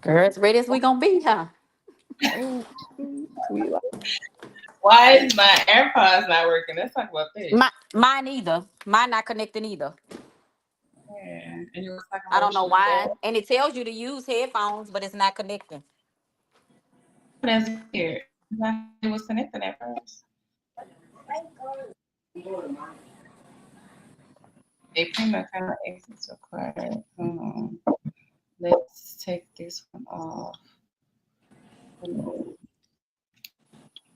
Girl, as ready as we gonna be, huh? Oh, sweet life. Why is my AirPods not working? Let's talk about this. Mine either. Mine not connecting either. Yeah. And you was talking I about don't what know you was why. doing. And it tells you to use headphones, but it's not connecting. Oh, that's weird. I thought it was connected at first. A prima kind of exits required. Let's take this one off.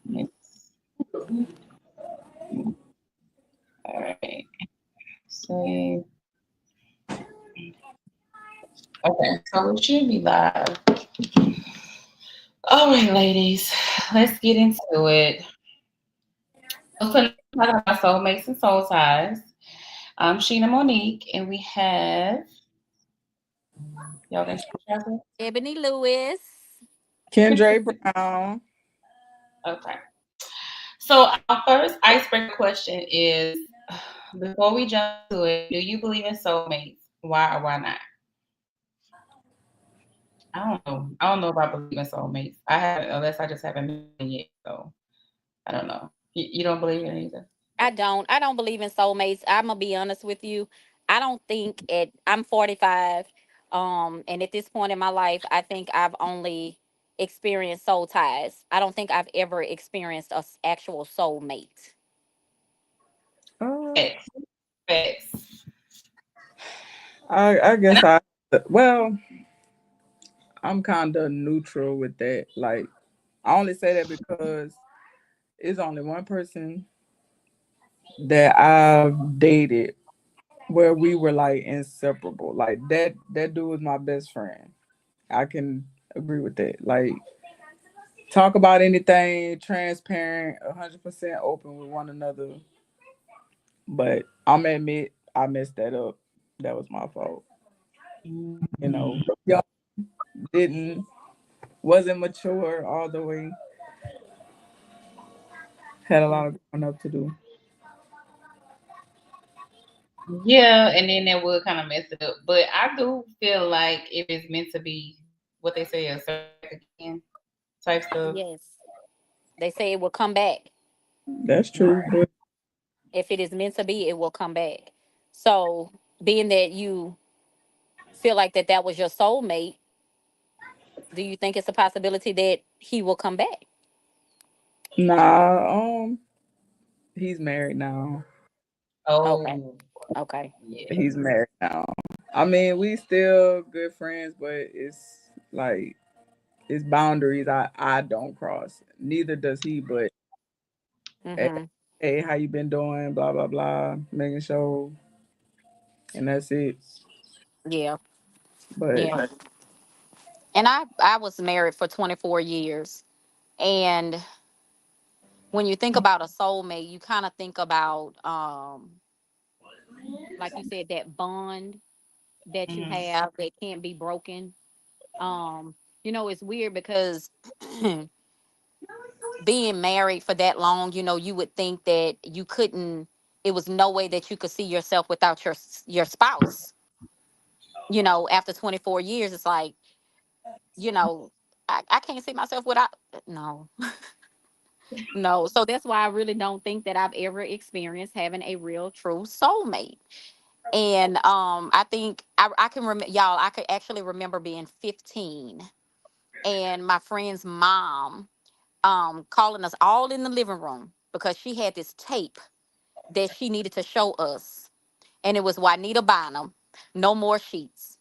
Next. All right. Save. Okay, so it should be live. All right, ladies, let's get into it. So tonight we're talking about soulmates and soul ties. I'm Sheena Monique, and we have y'all. Can Ebony Lewis. Kendra Brown. Okay. So our first icebreaker question is: before we jump into it, do you believe in soulmates? Why or why not? I don't know. I don't know if I believe in soulmates. I haven't, unless I just haven't met one yet. So I don't know. You don't believe in it either? I don't believe in soulmates. I'm gonna be honest with you. I don't think I'm 45. And at this point in my life, I think I've only experienced soul ties. I don't think I've ever experienced a actual soulmate. Uh, Facts. Facts. I And guess I. Well, I'm kind of neutral with that. Like, I only say that because it's only one person that I've dated where we were like inseparable. Like that dude was my best friend. I can agree with that. Like talk about anything, transparent, 100% open with one another. But I'm admit I messed that up. That was my fault. You know, mm, young, didn't wasn't mature all the way. Had a lot of growing up to do. yeah, and then that would kind of mess it up. But I do feel like if it's meant to be, what they say, a circle back again type stuff. Yes. They say it will come back. That's true. But If it is meant to be, it will come back. So, being that you feel like that was your soulmate, do you think it's a possibility that he will come back? nah, he's married now. Okay. Oh, Okay. yeah. He's married now. I mean, we still good friends, but it's like it's boundaries I don't cross. Neither does he. But hey, Mhm. hey, how you been doing? Blah blah blah. Making sure, and that's it. Yeah. But Yeah. And I was married for 24 years. And when you think about a soulmate, you kind of think about like you said, that bond that you Mhm. have that can't be broken. Um, it's weird because being married for that long, you would think that you couldn't. It was no way that you could see yourself without your spouse. After 24 years, it's like, you know, I can't see myself without. No, no. So that's why I really don't think that I've ever experienced having a real, true soulmate. And I think I can remember, y'all. I could actually remember being 15, and my friend's mom calling us all in the living room because she had this tape that she needed to show us, and it was Juanita Bynum, "No More Sheets."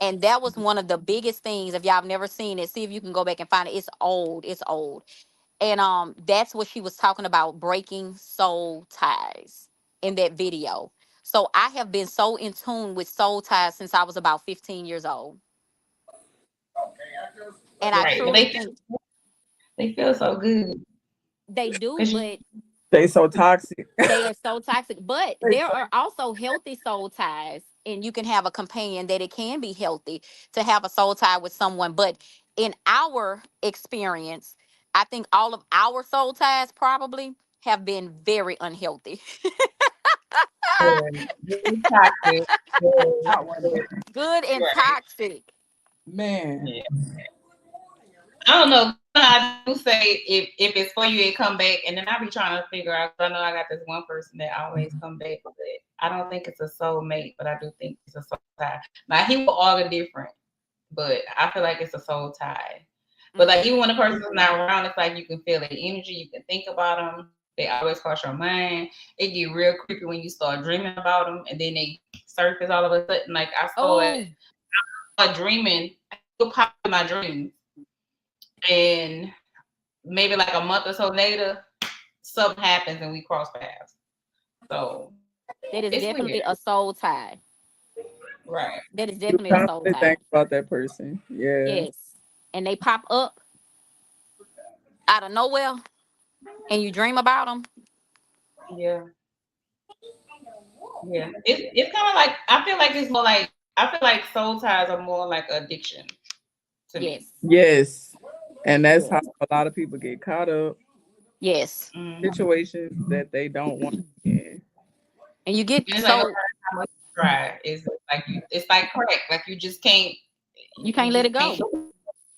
And that was one of the biggest things. If y'all have never seen it, see if you can go back and find it. It's old. It's old. And that's what she was talking about, breaking soul ties in that video. So I have been so in tune with soul ties since I was about 15 years old. And I Right. But truly think they feel so good. they do, Cause you, but they so toxic. they are so toxic. But They there so- are also healthy soul ties, and you can have a companion that it can be healthy to have a soul tie with someone. But in our experience, I think all of our soul ties probably have been very unhealthy. Yeah. Really toxic. Yeah. Not one day. Good and Right. toxic. Man. Yeah. I don't know. I do say if it's for you, it come back, and then I be trying to figure out. 'Cause I know I got this one person that always come back, but I don't think it's a soulmate, but I do think it's a soul tie. Now he will argue different, but I feel like it's a soul tie. But like even when the person's not around, it's like you can feel their energy, you can think about them. They always cross your mind. It get real creepy when you start dreaming about them, and then they surface all of a sudden. Like Oh, start dreaming, he'll pop in my dreams, and maybe like a month or so later, something happens and we cross paths. So that is it's weird, definitely a soul tie. right? That is You definitely a soul constantly tie. think about that person. Yeah. Yes. And they pop up out of nowhere and you dream about them. Yeah, yeah. It's kind of like I feel like it's more like I feel like soul ties are more like addiction to me. Yes. Yes. And that's how Yes. a lot of people get caught up Yes. Mm-hmm. situations that they don't want to be in. And you get And it's like no so matter how much you try, it's like crack. Like you just can't you you can't let just it can't. go.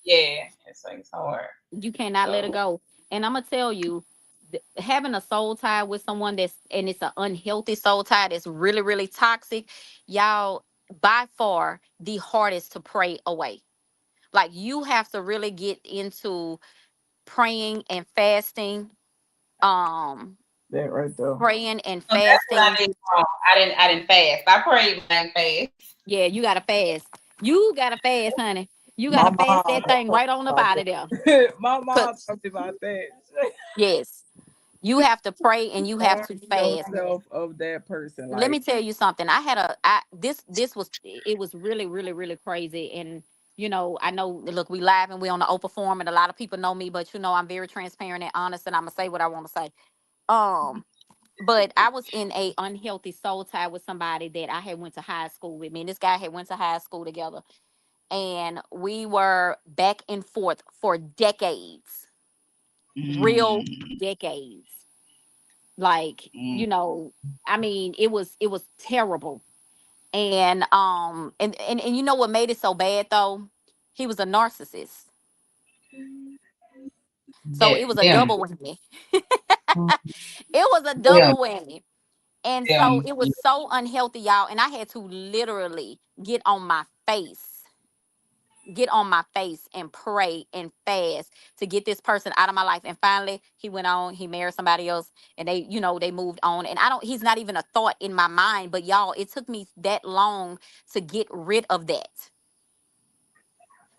Yeah, it's like it's hard. You cannot let it So go. And I'm gonna tell you, having a soul tie with someone that's and it's an unhealthy soul tie that's really, really toxic, y'all by far the hardest to pray away. Like you have to really get into praying and fasting. Um, That right there. praying and no, that's what I fasting. did wrong. I didn't fast. I prayed, but I didn't fast. Yeah, you gotta fast. You gotta fast, honey. You My gotta mom fast that had thing told right on me up about out of there. that. My mom 'Cause- told me about that. yes, you have to pray and you have Starve to fast. yourself of that person. Let Like, me tell you something. I had a I this was it was really, really, really crazy. And I know, look, we live and we on the open forum and a lot of people know me, but I'm very transparent and honest and I'm gonna say what I want to say. Um, but I was in a unhealthy soul tie with somebody that I had went to high school with. Me and this guy had went to high school together, and we were back and forth for decades, real Mm, decades. Like, mm. I mean, it was terrible. And you know what made it so bad though? He was a narcissist. So it That was a them, double whammy. It was a them, double whammy. And so them. it was so unhealthy, y'all. And I had to literally get on my face and pray and fast to get this person out of my life. And finally, he went on, he married somebody else, and they moved on. And he's not even a thought in my mind, but y'all, it took me that long to get rid of that.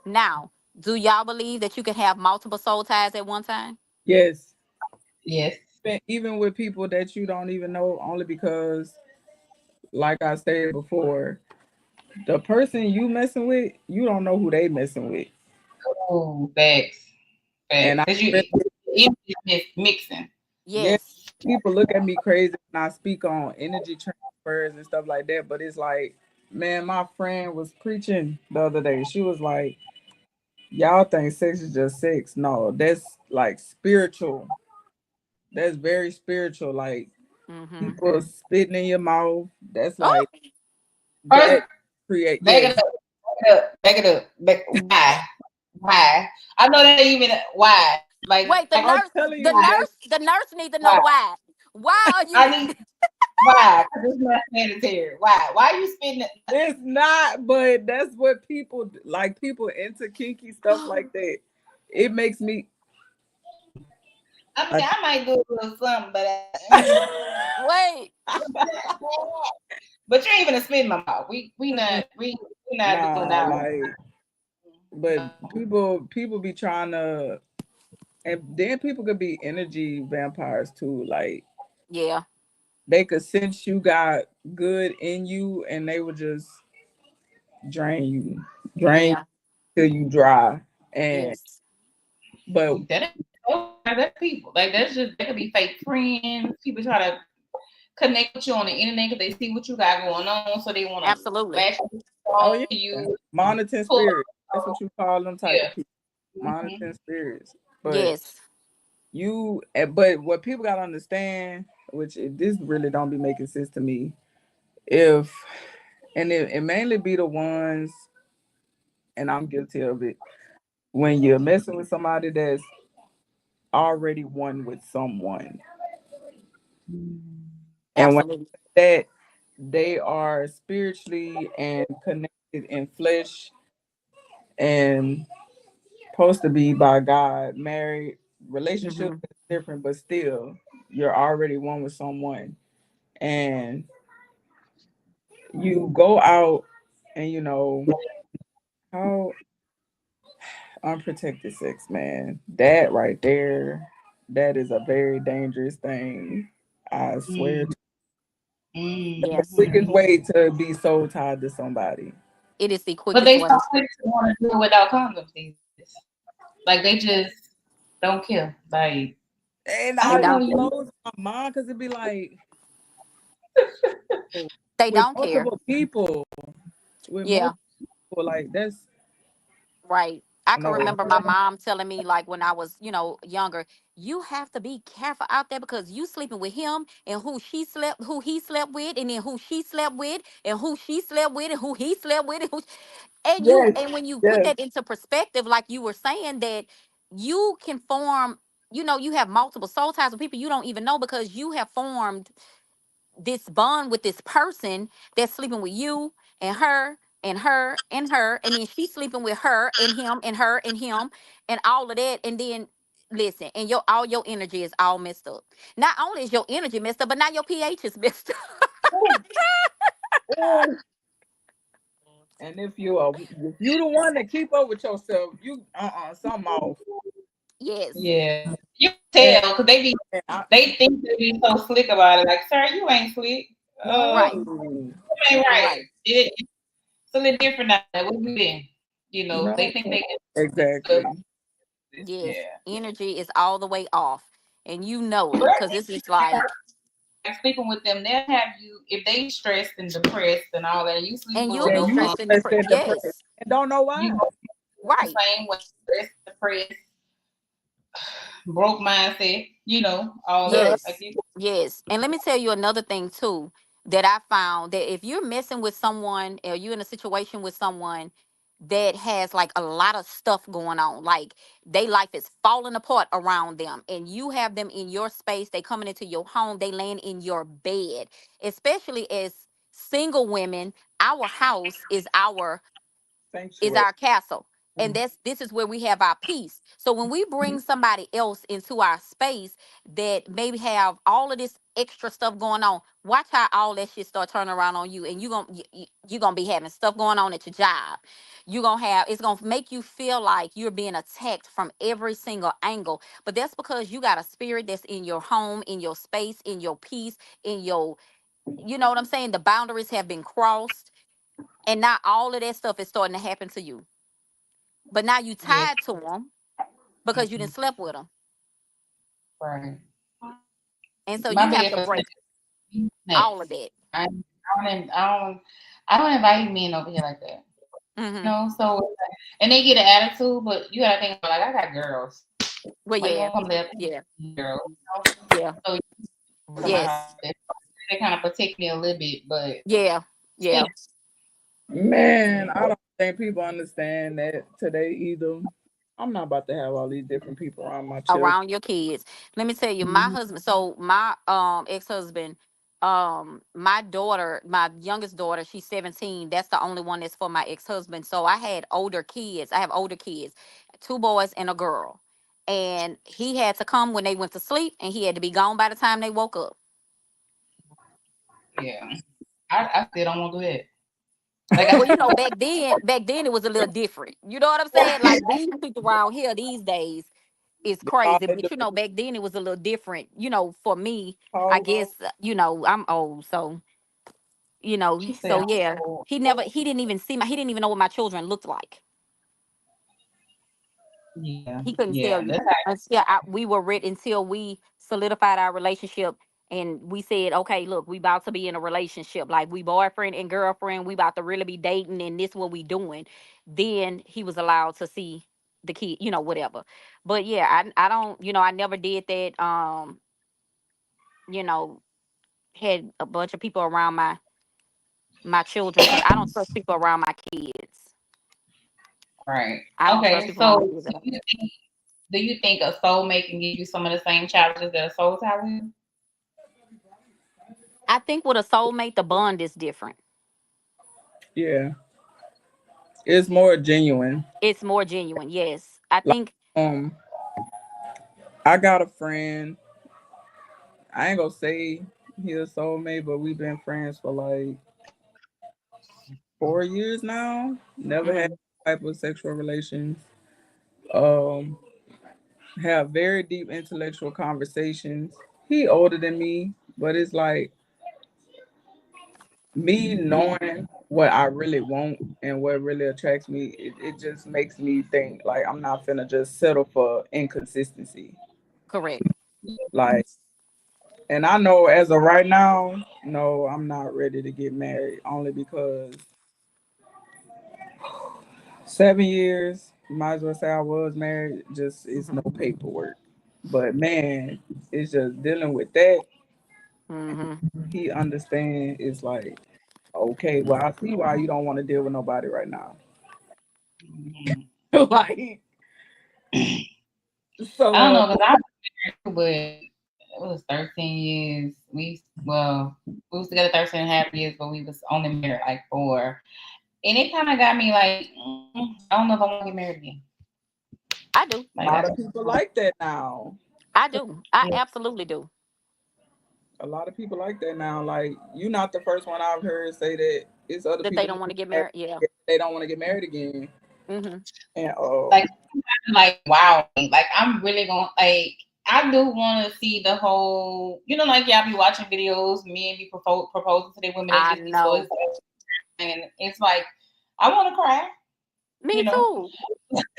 Now, do y'all believe that you can have multiple soul ties at one time? yes, Yes. even with people that you don't even know, only because, like I said before, the person you messing with, you don't know who they messing with. Oh, facts, And facts. I Cause really, it's mixing. yeah, Yes. people look at me crazy when I speak on energy transfers and stuff like that. But it's like, man, my friend was preaching the other day. She was like, y'all think sex is just sex. No, that's like spiritual. That's very spiritual. Like Mm-hmm. people spitting in your mouth. That's Oh, like First, that create, back it yes. up, back it up. Why? Why? I know that ain't even why. wait, the I'm nurse, telling the you, Why? that's nurse, the nurse need to know Why? why. Why are you I need why? Because it's not sanitary. Why? Why are you spitting it? it's not, but that's what people like. People into kinky stuff like that. It makes me. I mean, I, I might do a little something, but wait? but you ain't even a spit in my mouth. We not doing nah, that. like, but people be trying to, and then people could be energy vampires too. Like Yeah, they could sense you got good in you, and they would just drain you yeah, till you dry. And yes, but That ain't that's people. Like that's just that could be fake friends. People try to connect with you on the internet because they see what you got going on, so they want to absolutely. latch oh on yeah, to you. monitoring Pull up. spirit. That's what you call them type Yeah. of people, Mm-hmm. monitoring spirits. But Yes. but what people gotta understand, this really don't be making sense to me. If and it mainly be the ones, and I'm guilty of it, when you're messing with somebody that's already one with someone, and when Absolutely. that they are spiritually and connected in flesh and supposed to be by God, married, relationship Hmm. is different, but still you're already one with someone. And you go out and how unprotected sex, man. That right there, that is a very dangerous thing. I swear. Mm, mm, The Yes, quickest mm. way to be soul tied to somebody. it is the But quickest they so way. quick to want to do it without condoms these days. Like they just don't care. Like And I They I know don't it care. you. blows my mind because it'd be like They with don't care. multiple people, with Yeah. multiple people, like that's Right. I can no. remember my mom telling me, like, when I was, younger, you have to be careful out there because you sleeping with him and who he slept with, and then who she slept with, and who she slept with, and who he slept with, Yes, and when you put yes. that into perspective, like you were saying, that you can form, you have multiple soul ties with people you don't even know because you have formed this bond with this person that's sleeping with you and her and her and her, and then she's sleeping with her and him and her and him and all of that, and then listen, and all your energy is all messed up. Not only is your energy messed up, but now your pH is messed up. Ooh, ooh. And if you the one that keep up with yourself, you something off. Yes. Yeah, you And, tell because and I they think they be so slick about it. Like, sir, you ain't slick. Right. no, You ain't right. Right. It's a little different now. Where you been? You know, they no, think they can do stuff. exactly. Yes, Yeah. energy is all the way off, and you know it because this is like, Like sleeping with them, they'll have you if they stressed and depressed and all that. And you sleep and with you'll Yeah, be no you calm. stressed and stressed depressed. and depressed Yes. and don't know You why. gonna feel the Right. same way, stressed, depressed, broke mindset. You know, all that. Like Yes, yes. And let me tell you another thing too, that I found, that if you're messing with someone or you're in a situation with someone that has like a lot of stuff going on, like they life is falling apart around them, and you have them in your space, they coming into your home, they laying in your bed, especially as single women, our house is Sanctuary. our castle, and this is where we have our peace. So when we bring somebody else into our space that maybe have all of this extra stuff going on, watch how all that shit start turning around on you, and you gonna be having stuff going on at your job. You gonna have It's gonna make you feel like you're being attacked from every single angle, but that's because you got a spirit that's in your home, in your space, in your peace, in your, you know what I'm saying, the boundaries have been crossed, and now all of that stuff is starting to happen to you, but now you yeah, tied to them because you didn't slept with them, right. and so My you have bed to for break all of next. that. I don't invite men over here like that. You Hmm. know, so and they get an attitude, but you gotta think about like I got girls. Well, Why you yeah, won't come there, yeah, girl? yeah, So you come to my house. yes, They kind of protect me a little bit, but yeah, still, yeah. Man, yeah, I don't think people understand that today either. I'm not about to have all these different people around my children. Around your kids. Let me tell you, my Mhm. husband. So my ex-husband, my daughter, my youngest daughter, she's 17. That's the only one that's for my ex-husband. So I had older kids. I have older kids, two boys and a girl. And he had to come when they went to sleep, and he had to be gone by the time they woke up. yeah. I still don't want to do that. Like I, Well, back then it was a little different. You know what I'm saying? Like these people around here these days is That's all crazy. they But do. back then it was a little different. For me, I Pause. guess, I'm old, so she said, so yeah. oh, He didn't even know what my children looked like. yeah, He couldn't yeah. tell you That's how we were ready, until we solidified our relationship, and we said, okay, look, we about to be in a relationship, like we boyfriend and girlfriend, we about to really be dating, and this what we doing. Then he was allowed to see the kid, whatever. But yeah, I don't, I never did that. had a bunch of people around my children because I don't trust people around my kids. Right. I don't trust Okay. people around my So kids at all. do you think a soulmate can give you some of the same challenges that a soul tie will? I think with a soulmate, the bond is different. Yeah, it's more genuine. It's more genuine. Yes, I Like, think. um, I got a friend. I ain't gonna say he a soulmate, but we've been friends for like 4 years now. Never had Mhm. type of sexual relations. Um, have very deep intellectual conversations. He older than me, but it's like me knowing what I really want and what really attracts me. It just makes me think like I'm not finna just settle for inconsistency. Correct. Like, and I know as of right now, no, I'm not ready to get married only because 7 years, you might as well say I was married, just it's no Mhm. paperwork. But man, it's just dealing with that. Mhm. He understand it's like, okay, well I see why you don't want to deal with nobody right now. Mhm. Like, I don't so know because but it was 13 years. We was together 13 and a half years, but we was only married like 4. And it kind of got me like, I don't know if I want to get married again. I do. a Like, lot of people like that now. I do. I absolutely do. A lot of people like that now. Like, you're not the first one I've heard say that. It's other That they people don't that want to get have- married. Yeah. they don't want to get married again. Mhm. And like, wow, like I'm really going like. I do want to see the whole, like y'all be watching videos, men be proposing to their women, they I just be so know. excited, and it's like I want to cry, Me you know. too.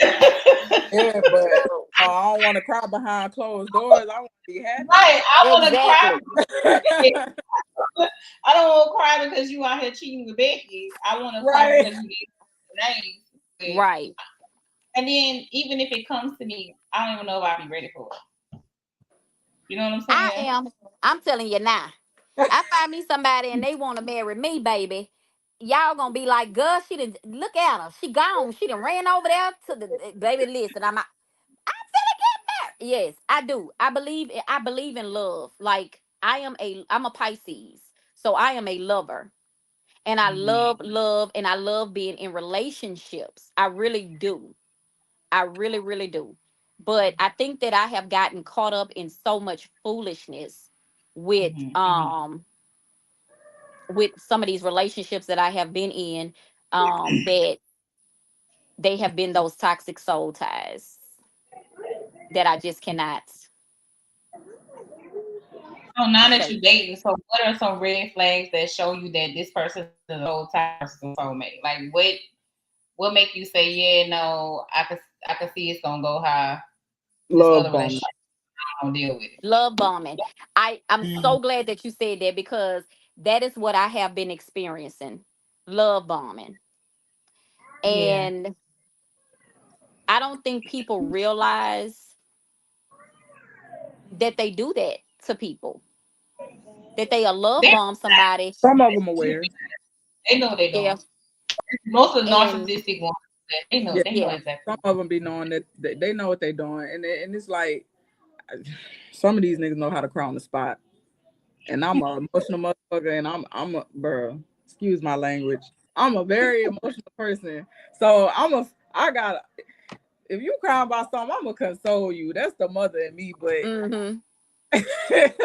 yeah, Me but too. I don't want to cry behind closed doors. I want to be happy. Right, I want to cry. Exactly. I don't want to cry because you out here cheating with Becky. I want to cry Right. because you gave me names. Right. And then even if it comes to me, I don't even know if I'll be ready for it. You know what I'm I saying? am. I'm telling you now. I find me somebody and they want to marry me, baby. Y'all gonna be like, "Girl, she didn't look at her. She gone. She done ran over there to the baby list." And I'm finna get there. Yes, I do. I believe in love. Like I'm a Pisces, so I am a lover, and I Mm-hmm. love, and I love being in relationships. I really do. I really, really do. But I think that I have gotten caught up in so much foolishness with with some of these relationships that I have been in, that they have been those toxic soul ties that I just cannot So now that you're shake. dating, so what are some red flags that show you that this person is a soul type versus a soulmate? Like what make you say, yeah, no, I can see it's gonna go high. This Love other bombing. relationship, I don't deal with it. Love bombing. I'm so glad that you said that because that is what I have been experiencing. Love bombing. Yeah. And I don't think people realize that they do that to people. That they love They bomb somebody. Some of them aware. they know what they're Yeah. doing. Most of the And narcissistic ones, they know Yeah, they know yeah. exactly. some of them be knowing that they know what they doing, and it's like some of these niggas know how to cry on the spot. And I'm a emotional motherfucker, and I'm a bro. Excuse my language. I'm a very emotional person, so I got. If you cry about something, I'm gonna console you. That's the mother in me, but Mm-hmm.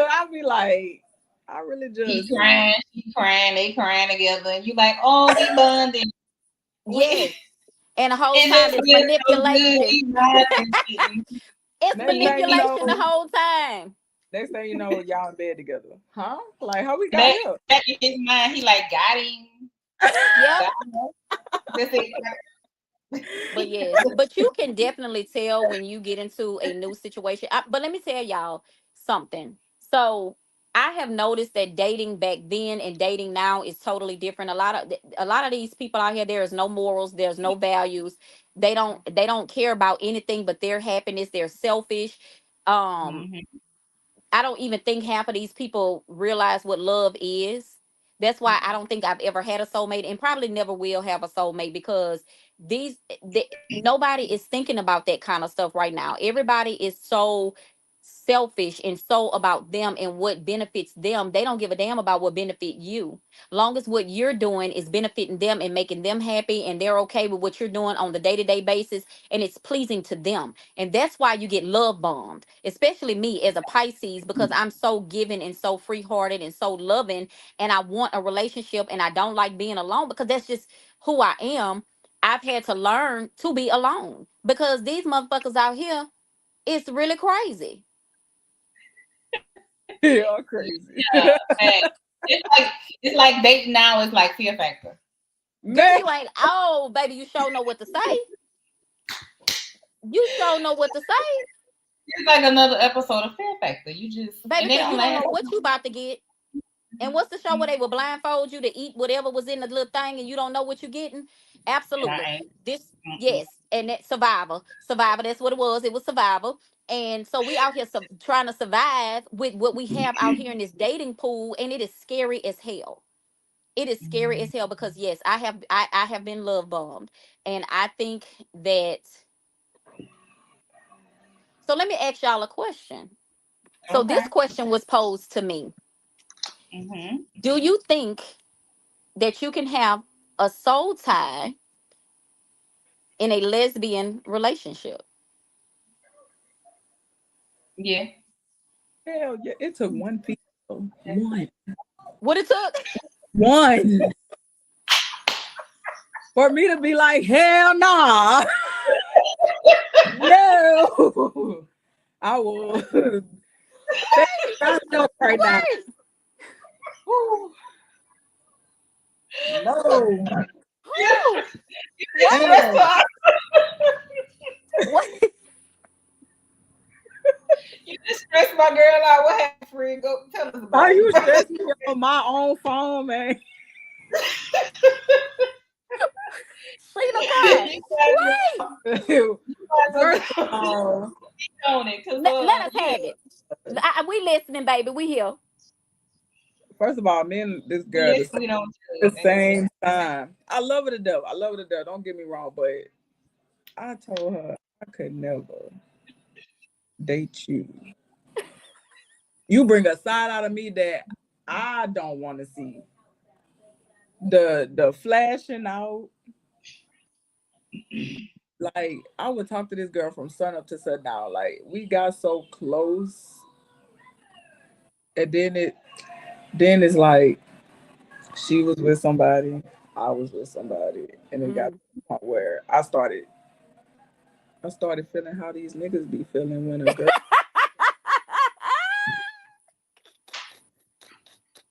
I'll be like, I really He just crying, she crying, they crying together, and you like, oh, we bonding. Yes. And the whole It time just it's feels so good. manipulation. We bonding. It's next thing you manipulation the know, whole time. next thing you know, y'all in bed together, huh? Like how we got Back, here? back in his mind, he like got him. Yep. Got him. That's it. But yes, but you can definitely tell when you get into a new situation. But let me tell y'all something. So I have noticed that dating back then and dating now is totally different. A lot of these people out here, there is no morals, there's no values. They don't care about anything but their happiness. They're selfish. Um, Mhm. I don't even think half of these people realize what love is. That's why I don't think I've ever had a soulmate and probably never will have a soulmate because nobody is thinking about that kind of stuff right now. Everybody is so selfish and so about them and what benefits them. They don't give a damn about what benefit you. Long as what you're doing is benefiting them and making them happy and they're okay with what you're doing on the day-to-day basis and it's pleasing to them. And that's why you get love bombed, especially me as a Pisces, because I'm so giving and so free hearted and so loving. And I want a relationship and I don't like being alone because that's just who I am. I've had to learn to be alone because these motherfuckers out here, it's really crazy. Y'all crazy. Yeah, hey, it's like it's like dating now is like Fear Factor. Girl, Man, you ain't, oh, baby, you sure know what to say. You sure know what to say. It's like another episode of Fear Factor. You just Baby, and they because you don't don't last. know what you about to get. And what's the show where they will blindfold you to eat whatever was in the little thing and you don't know what you're getting? And I Absolutely. ain't. This, Mm-mm. yes. And that survival. Survival, that's what it was. It was survival. And so we out here trying to survive with what we have out here in this dating pool. And it is scary as hell. It is scary as hell because yes, I have been love bombed. And I think that, so let me ask y'all a question. So Okay. this question was posed to me. Mm-hmm. Do you think that you can have a soul tie in a lesbian relationship? Yeah. hell yeah. It took one piece. One. What it took? One. For me to be like, hell nah. No. I will take myself right now. Wait, Whew. No. who? You stressed Hell. her. What? You just stressed my girl out. What happened, friend? Go tell us Are about you it. stressing me on my own phone, man? Sheena Kai. You Wait. guys First of are all, on it because Let us yeah, have it. We listening, baby. We here. me and this we girl listen, we don't the judge. Amen. same time. I love her to death. I love her to death. Don't get me wrong, but I told her I could never date you. You bring a side out of me that I don't want to see. The flashing out, like I would talk to this girl from sun up to sundown. Like we got so close, and then it's like she was with somebody, I was with somebody, and it got to Mm. the point where I started feeling how these niggas be feeling when a girl.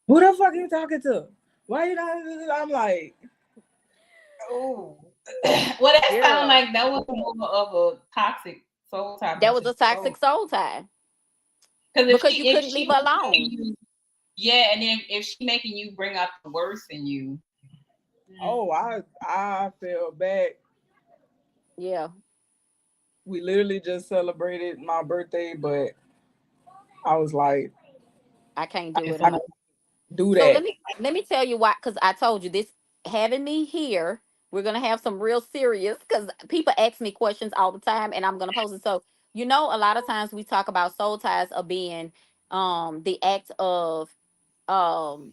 Who the fuck you talking to? Why you not? I'm like, Oh, well, that sound Girl, like that was more of a toxic soul type that of was a soul. toxic soul tie Because because you if couldn't leave she her making alone. you, yeah, and then if she making you bring out the worst in you, mm, oh, I feel bad. Yeah, We literally just celebrated my birthday, but I was like, I can't do it. if I do So that, let me tell you why, because I told you this, having me here, we're gonna have some real serious because people ask me questions all the time and I'm gonna post it. So a lot of times we talk about soul ties of being the act of um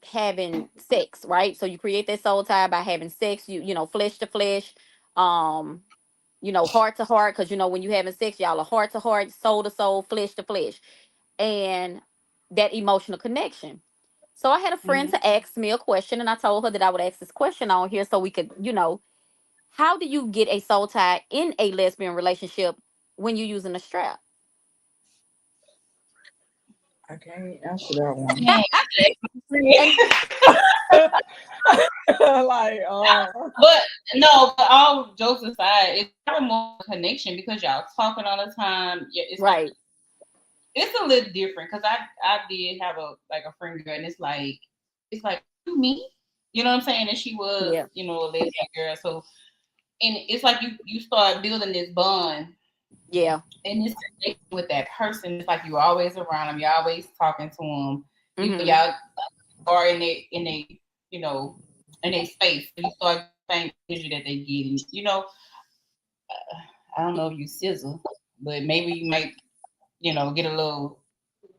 having sex, right? So you create that soul tie by having sex, flesh to flesh, um, heart to heart, because when you having sex, y'all are heart to heart, soul to soul, flesh to flesh, and that emotional connection. So I had a friend mm-hmm. to ask me a question, and I told her that I would ask this question on here so we could, how do you get a soul tie in a lesbian relationship when you're using a strap? I can't answer that one. Yeah, And Like, but no, but all jokes aside, it's probably more connection because y'all talking all the time. Yeah, it's like right, it's a little different because I did have a friend girl, and it's like you me, you know what I'm saying? And she was yeah, a lesbian girl, so and it's like you start building this bond, Yeah. And this connection with that person, it's like you're always around them, you're always talking to them. You know, Mhm. y'all are in a you know in a space. So you start getting the same energy that they get, and I don't know if you sizzle, but maybe you might get a little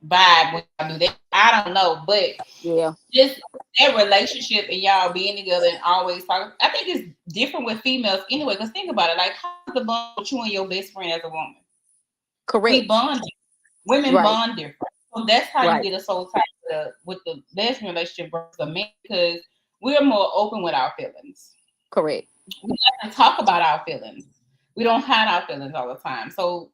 vibe when y'all do that. I don't know, but Yeah. just that relationship and y'all being together and always talking. I think it's different with females anyway. Because think about it, like how's the bond with you and your best friend as a woman? We Correct. bond. Women Right. bond different. So that's how you Right. get a soul tie with the lesbian relationship versus a man because we're more open with our feelings. Correct. We like to talk about our feelings. We don't hide our feelings all the time. So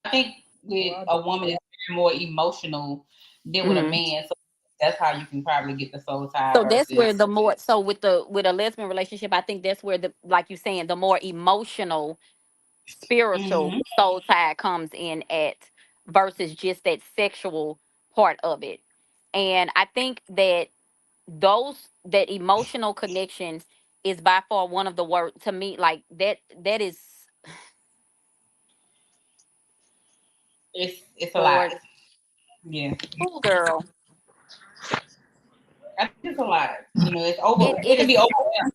I think with Well, a woman is very more emotional than with a Mhm. man. So that's how you can probably get the soul tie So that's where versus. the more, so with a lesbian relationship, I think that's where, the like you saying, the more emotional, spiritual Hmm. soul tie comes in at, versus just that sexual part of it. And I think that that emotional connection is by far one of the word to me, like that is, It's a lot. Lord. Yeah, Oh girl. I think it's a lot. It's over. It It it can is be overwhelming.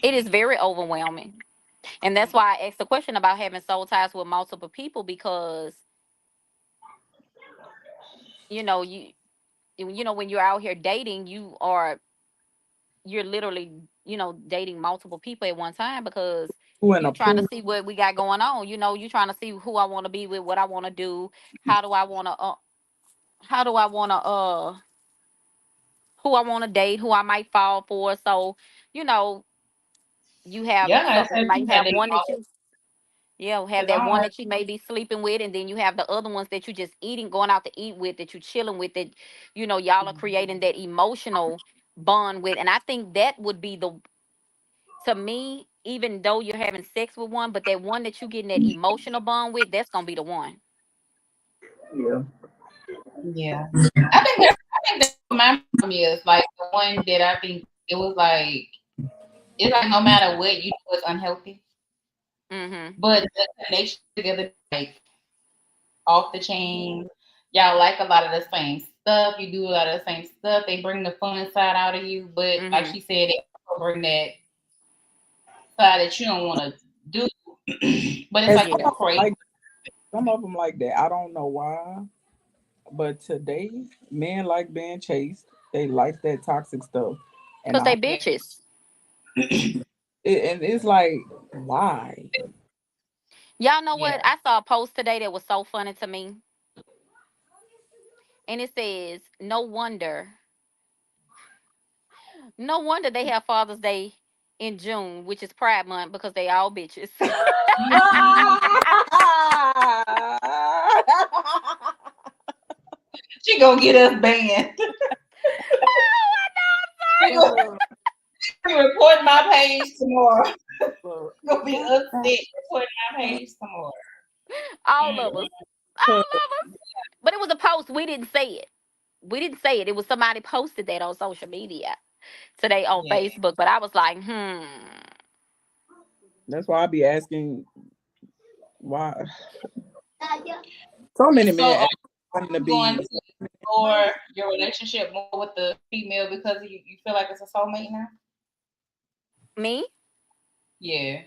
it is very overwhelming. And that's why I asked the question about having soul ties with multiple people, because you know, when you're out here dating, you're literally, dating multiple people at one time, because who in you a trying to pool? see what we got going on. You trying to see who I want to be with, what I want to do, how do I want to how do I want to who I want to date, who I might fall for. So, you know, Yeah, you it's might that have they one that all you, yeah, have because I that don't one know. that you may be sleeping with, and then you have the other ones that you just eating, going out to eat with, that you chilling with, that y'all are creating that emotional bond with. And I think that would be the, to me, even though you're having sex with one, but that one that you getting that emotional bond with, that's gonna be the one. Yeah. Yeah, I think that's what my problem is. Like the one that I think it was like it's like no matter what you do, it's unhealthy. Mm-hmm. But the connection together, like off the chain, y'all like a lot of the same stuff. You do a lot of the same stuff. They bring the fun side out of you, but like Mm-hmm. she said, they also bring that side that you don't want to do. But it's And like some Yeah. of them crazy. like that. I don't know why, but today men like being chased. They like that toxic stuff, and Cause they Yeah, bitches. and it's like why? Y'all know yeah. what? I saw a post today that was so funny to me. And it says, no wonder they have Father's Day in June, which is Pride Month, because they all bitches. She gonna get us banned. She gonna Look, be reporting my page tomorrow. look, Gonna be upset reporting my page tomorrow. All of Mm. us. All of us. But it was a post. We didn't say it. We didn't say it. It was somebody posted that on social media today on Yeah. Facebook. But I was like, that's why I be asking why. So many So men are ask wanting to you going be. to explore your relationship more with the female because you feel like it's a soulmate now? me? Yeah.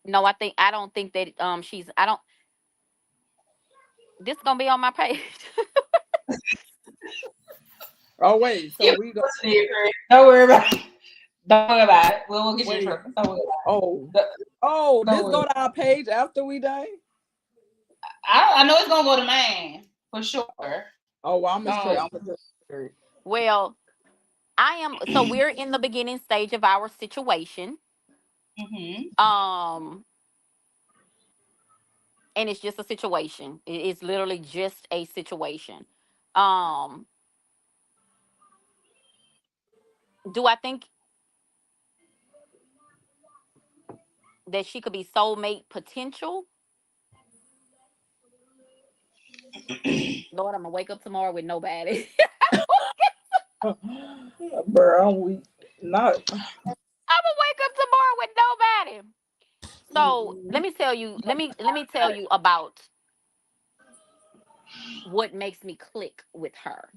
No, I don't think that she's, I don't, this gonna be on my page. Oh wait, so Yeah. we go. Don't worry about it. Don't worry about it. We'll get you in Wait. trouble. Don't worry Oh, about it. oh, Don't this worry. go to our page after we done. I know it's gonna go to mine for sure. Oh, well, I'm straight. Um. I'm just straight. Well, so we're in the beginning stage of our situation. Mhm. Um, and it's just a situation. It's literally just a situation. Um, do I think that she could be soulmate potential? Lord, I'm gonna wake up tomorrow with nobody. Bro, we not. I'm gonna wake up tomorrow with nobody. So let me tell you about what makes me click with her.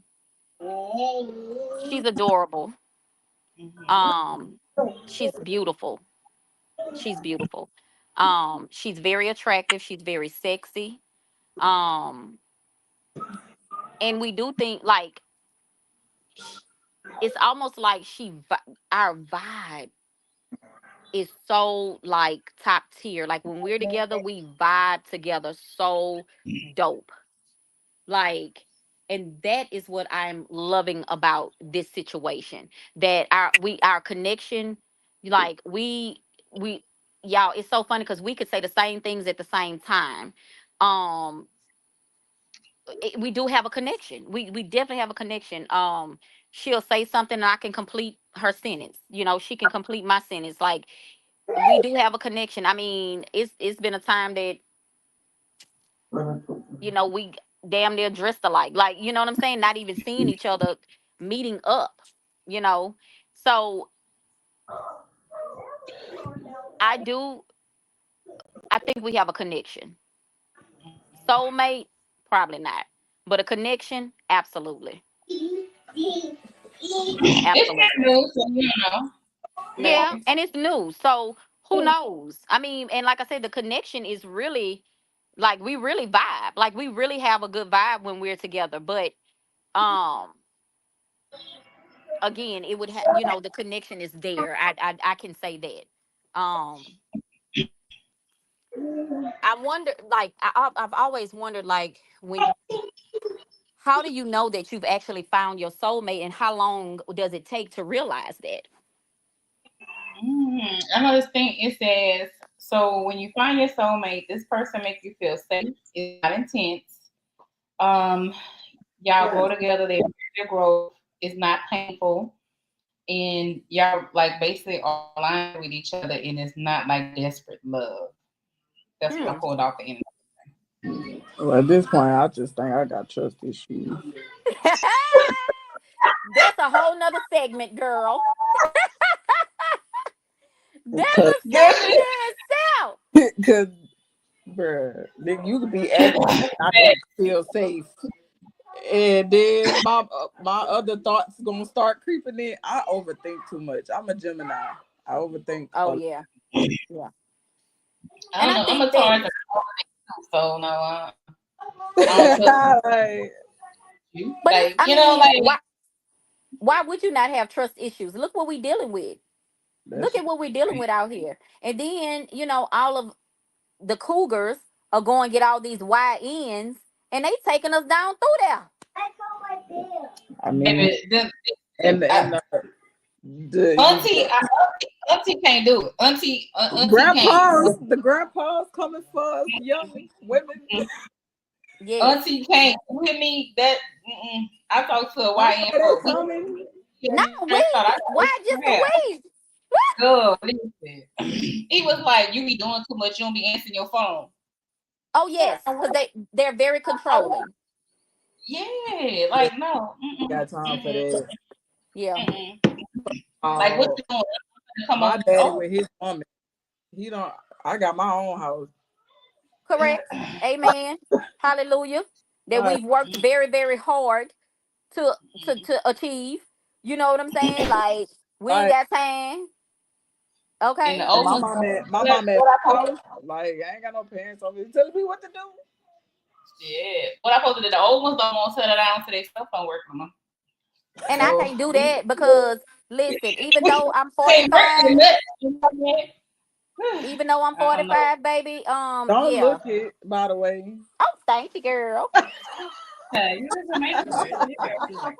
She's adorable. Um, she's beautiful. She's beautiful. She's very attractive. She's very sexy. Um, and we do think like it's almost like our vibe is so like top tier. Like when we're together, we vibe together so dope. Like, and that is what I'm loving about this situation. That our connection, like we y'all, it's so funny because we could say the same things at the same time. Um, we do have a connection. We definitely have a connection. She'll say something and I can complete her sentence. You know, she can complete my sentence. Like we do have a connection. I mean, it's been a time that we damn near dressed alike. Like, you know what I'm saying? Not even seeing each other, meeting up, you know. So I do I think we have a connection. Soulmate, probably not. But a connection, absolutely. It's kind Absolutely. of new, so Yeah, maybe. and it's new. So who knows? I mean, and like I said, the connection is really like we really vibe. Like we really have a good vibe when we're together. But um again, it would have the connection is there. I can say that. I wonder, like I've always wondered, like when how do you know that you've actually found your soulmate, and how long does it take to realize that? I know this thing. It says so when you find your soulmate, this person makes you feel safe. It's not intense. Um, y'all grow together. Their growth is not painful, and y'all like basically are aligned with each other, and it's not like desperate love. That's what I Hmm. pulled off the end. Well, at this point, I just think I got trust issues. That's a whole nother segment, girl. That's Because, a segment in itself. cause, bruh, then you could be acting I can feel safe. And then my other thoughts gonna start creeping in. I overthink too much. I'm a Gemini. I overthink Oh a yeah, yeah. I And don't I know. I'm think a that, Taurus, so no, I don't trust lot. Like, you. but it's, Like I you know, mean, like why would you not have trust issues? Look what we dealing with. Look that's at what we're dealing with out here. And then, all of the cougars are going to get all these YNs and they taking us down through there. I mean, baby, and I, the you auntie can't do it. Auntie can't. the grandpas coming for us young women. Yes. Auntie can't with me. That I talked to a I know YN they for a week. coming. Yeah, Not a I thought I week. got Why just a hair. week? Girl, listen. He was like, "You be doing too much. You don't be answering your phone." Oh yes, because they're very controlling. Yeah, Yeah, like no, got time for that. Yeah. mm-mm. Like what Oh, you doing? Come my over. daddy Oh, with his woman. He don't. I got my own house. Correct. Amen. Hallelujah. That Like, we've worked very, very hard to to achieve. You know what I'm saying? Like we ain't like, got time. and the Okay. and old ones. my mom at What I posted. house. Like, I ain't got no parents over here telling me what to do. Yeah, what I posted. The old ones don't want to settle down to their cell phone work no more. And I So can't do that because listen, even we though I'm can't work in the 45, nuts. You know what I mean? even though I'm I don't know. 45, baby, Don't yeah. look it, by the way. Oh, thank you, girl. You just make it. Yeah.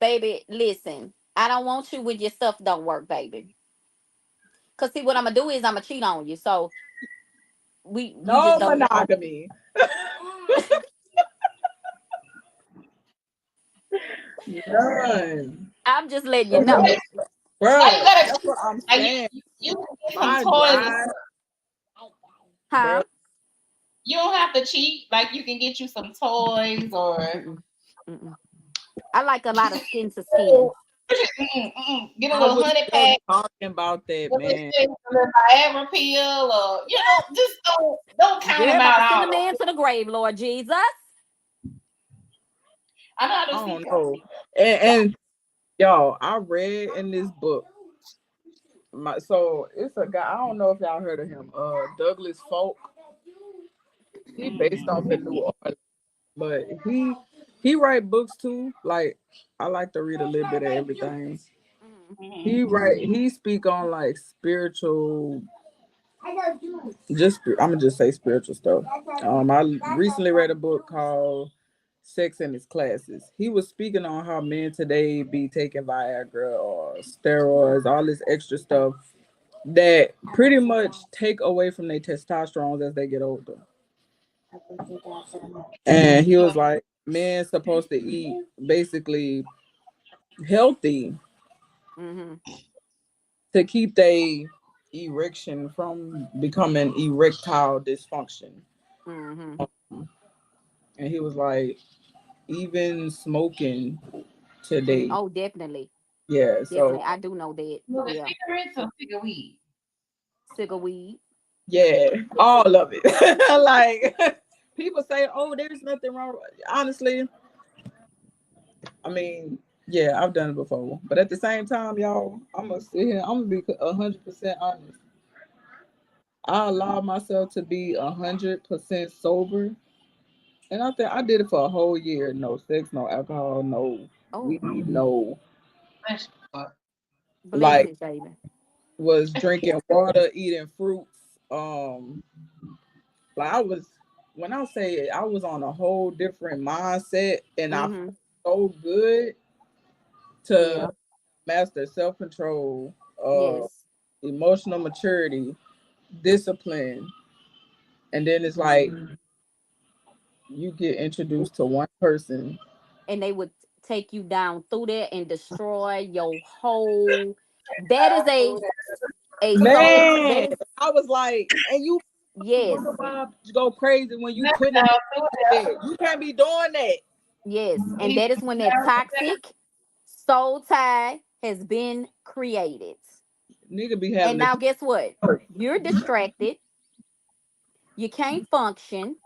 Baby, listen. I don't want you when your stuff don't work, baby. Cause see what I'm gonna do is I'm gonna cheat on you. So we just No don't. monogamy. None. I'm just letting you Okay, know. Why you bruh. gotta That's cheat? what I'm Like saying. you can get some My toys and drive, stuff. bruh. Huh? You don't have to cheat. Like you can get you some toys or Mm-mm. Mm-mm. I like a lot of skin to skin. Get a I little was honey just pack, talking about that, a man. little Viagra pill, or just don't count Girl, them about out to send a all. man to the grave, Lord Jesus. I know how to I speak. don't know. And y'all, I read in this book. So it's a guy. I don't know if y'all heard of him. Douglas Folk. He based off in New Orleans, but he write books too. Like I like to read a little bit of everything. Mm, He speak on like spiritual, just I'm gonna just say spiritual stuff. I recently read a book called Sex in His Classes. He was speaking on how men today be taking Viagra or steroids, all this extra stuff that pretty much take away from their testosterone as they get older. And he was like, men supposed to eat basically healthy mm-hmm, to keep their erection from becoming erectile dysfunction. mm-hmm. And he was like, even smoking today. Oh, definitely. Yeah, so Definitely. I do know that. Well, the Yeah. cigarettes or figure weed. Cigar weed. yeah, all of it. Like people say, oh, there's nothing wrong. Honestly, I mean, yeah, I've done it before. But at the same time, y'all, I'm gonna sit here, I'm gonna be 100% honest. I allowed myself to be 100% sober. And I think I did it for a whole year. No sex, no alcohol, no Oh, weed, no, Bless you. bless like, it, baby. was drinking water, eating fruits. Um, like I was, when I say it, I was on a whole different mindset, and I felt Mm-hmm. so good to Yeah. master self control, Yes. emotional maturity, discipline, and then it's like Mm-hmm. you get introduced to one person. And they would take you down through there and destroy your whole. That is a soul. That Man, is, I was like, and you yes, go crazy when you put in there. You can't be doing that. yes, and that is when that toxic soul tie has been created. Nigga be And having now, to guess what? You're distracted. You can't function.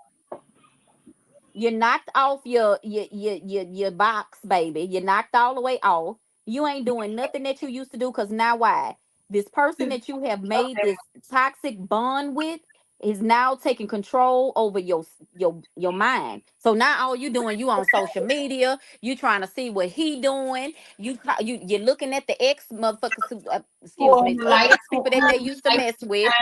You knocked off your box, baby. You knocked all the way off. You ain't doing nothing that you used to do because now why? This person that you have made this toxic bond with is now taking control over your mind. So now all you doing, you on social media, you trying to see what he doing. You're looking at the ex motherfuckers who, excuse me, the Like ex people that they used to like mess with.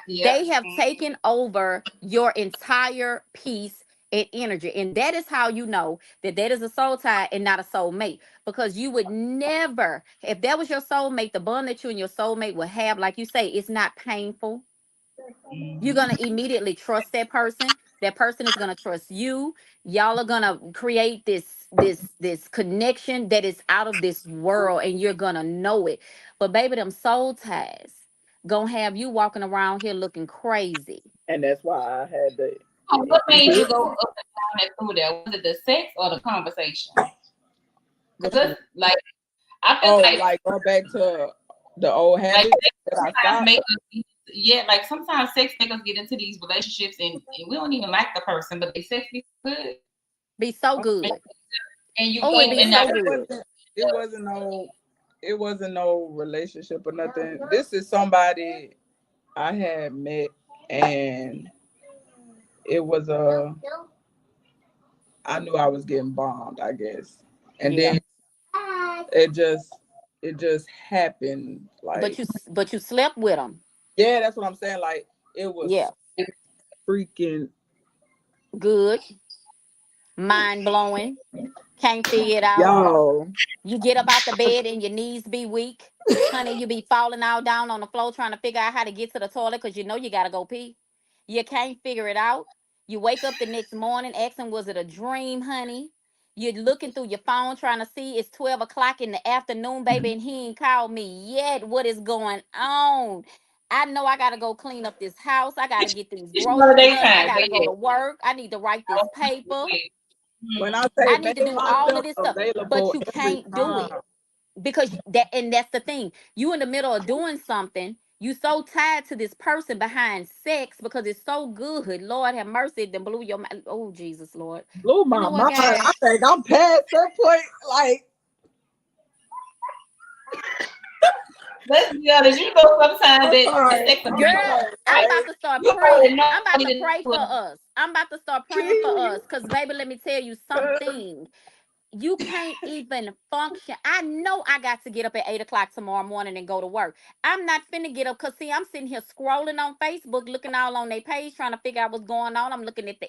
yep. They have taken over your entire peace and energy. And that is how you know that that is a soul tie and not a soulmate. Because you would never, if that was your soulmate, the bond that you and your soulmate would have, like you say, it's not painful. You're going to immediately trust that person. That person is going to trust you. Y'all are going to create this connection that is out of this world, and you're going to know it. But baby, them soul ties gonna have you walking around here looking crazy. and that's why I had to. So what made you go up and down and through there? Was it the sex or the conversation? What you Because mean? like I feel Oh, like like go back to the old like habits sex that I sometimes stopped. make us yeah, like sometimes sex make us get into these relationships and we don't even like the person, but they sex be good. Be so And, good. and you Oh, it go be and so that It good. wasn't. It wasn't no. It wasn't no relationship or nothing. This is somebody I had met, and it was a. I knew I was getting bombed, I guess, and Yeah. then it just it just happened. Like, But you slept with them. yeah, that's what I'm saying. Like, it Yeah. was freaking Good. Mind blowing. Can't figure it out. y'all. You get up out the bed and your knees be weak. Honey, you be falling all down on the floor trying to figure out how to get to the toilet because you know you gotta go pee. You can't figure it out. You wake up the next morning asking, was it a dream, honey? You're looking through your phone trying to see it's 12 o'clock in the afternoon, baby, and he ain't called me yet. What is going on? I know I gotta go clean up this house. I gotta get these it's one of groceries their done. I times, gotta but go yeah. to work. I need to write this paper. When I say I need make to do all of myself this stuff, but available you every can't do time. it because that, and that's the thing. You in the middle of doing something, you so tied to this person behind sex because it's so good. Lord have mercy, it done blew your mind. Oh Jesus, Lord. Blew You my know what, mind. guys? I think I'm past that point. Like, Let's be honest. You know, sometimes I'm that the sorry. sex I'm appeal. Girl, sorry. I'm Like, about to start You already praying. know I'm what about you to need to pray do. for us. I'm about to start praying for please. us. Cause baby, let me tell you something. You can't even function. I know I got to get up at 8 o'clock tomorrow morning and go to work. I'm not finna get up because see, I'm sitting here scrolling on Facebook, looking all on their page, trying to figure out what's going on. I'm looking at the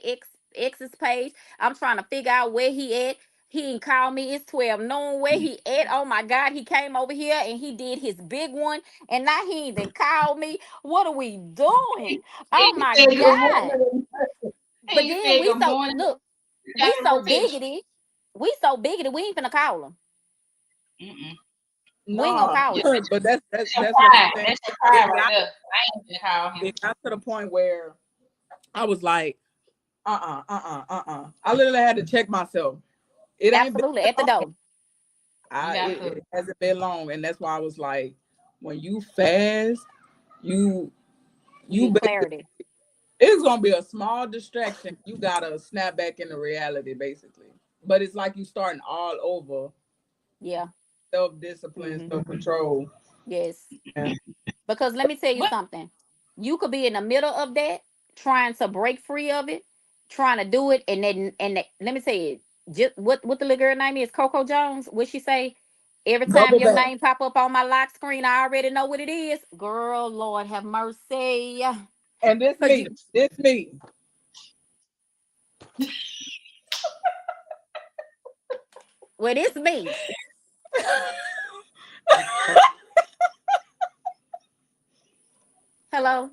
ex's page. I'm trying to figure out where he at. He ain't called me. It's 12 knowing where he at. Oh my God, he came over here and he did his big one. And now he even called me. What are we doing? Oh You my said good God. morning. And But you then said we good so morning. look, You got we some so protection. biggity. We so biggity, we ain't finna call him. Mm-mm. We ain't gonna Nah, call Yeah, him. but that's your that's what I'm pride. saying. That's your pride It right got there. I ain't gonna call him. it got to the point where I was like, I literally had to check myself. It ain't been Absolutely. that At the long. door. You have to. It hasn't been long, and that's why I was like, when you fast, you You you get basically clarity. it's gonna be a small distraction. You gotta snap back into reality, basically. But it's like you starting all over, Yeah. self discipline, Hmm. self control. Yes. Yeah. Because let me tell you What? something. You could be in the middle of that, trying to break free of it, trying to do it, and then let me tell you, just what the little girl name is, Coco Jones. What she say? Every time Double your back, name pop up on my lock screen, I already know what it is. Girl, Lord have mercy. and this Cause me, you, this me. well, it's me. Hello.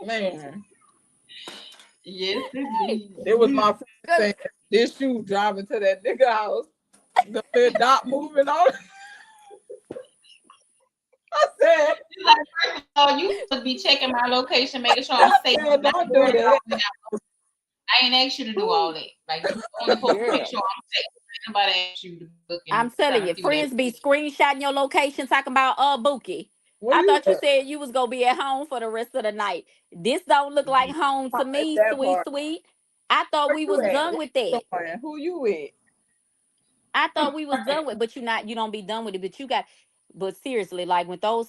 Man, Yes, indeed. it was my friend Cause saying this shoe driving to that nigga house. The little dot moving on. I said, You like, first of all, you supposed to be checking my location, making sure I'm I safe. said, Not don't do worried that. about when I ain't asked you to do all that. Like you only supposed to make girl. sure I'm safe. Ain't nobody asked you to look I'm and telling trying to you, see what they. friends be screenshotting your location talking about Bookie. Where I you thought you at? said you was gonna be at home for the rest of the night. This don't look like home to At me, that sweet, part. sweet. I thought Where we you was at? done Where with you that. going? Who you with? I thought we was done with, but you don't be done with it. But you got, but seriously, like with those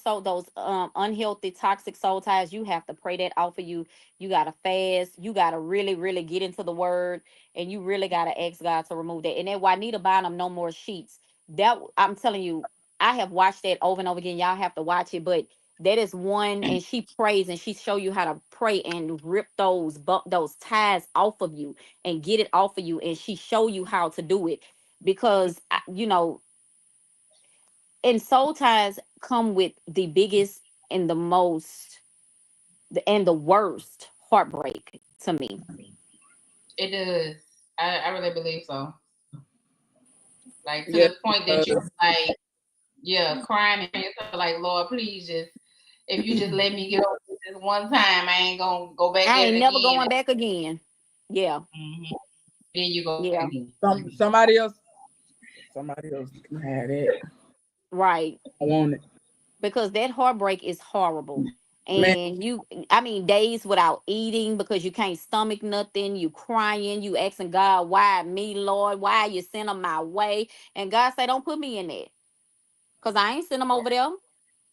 unhealthy toxic soul ties, you have to pray that off of you. You gotta fast. You gotta really, really get into the word, and you really gotta ask God to remove that. And that Juanita Bynum, no more sheets. That I'm telling you, I have watched that over and over again. Y'all have to watch it, but that is one, and she prays and she show you how to pray and rip those ties off of you and get it off of you, and she show you how to do it because and soul ties come with the biggest and the most and the worst heartbreak to me. It does. I really believe so. Like to Yes, the point that you like, yeah, crying and yourself like, Lord, please just if you just let me get over this one time, I ain't gonna go back I at ain't it never again. going back again. Yeah. Mm-hmm. Then you go back Yeah. again. somebody else had it. Right. I want it. Because that heartbreak is horrible. Man, And I mean, days without eating because you can't stomach nothing, you crying, you asking God, why me, Lord? Why you send them my way? And God say, don't put me in that. Because I ain't send them over there.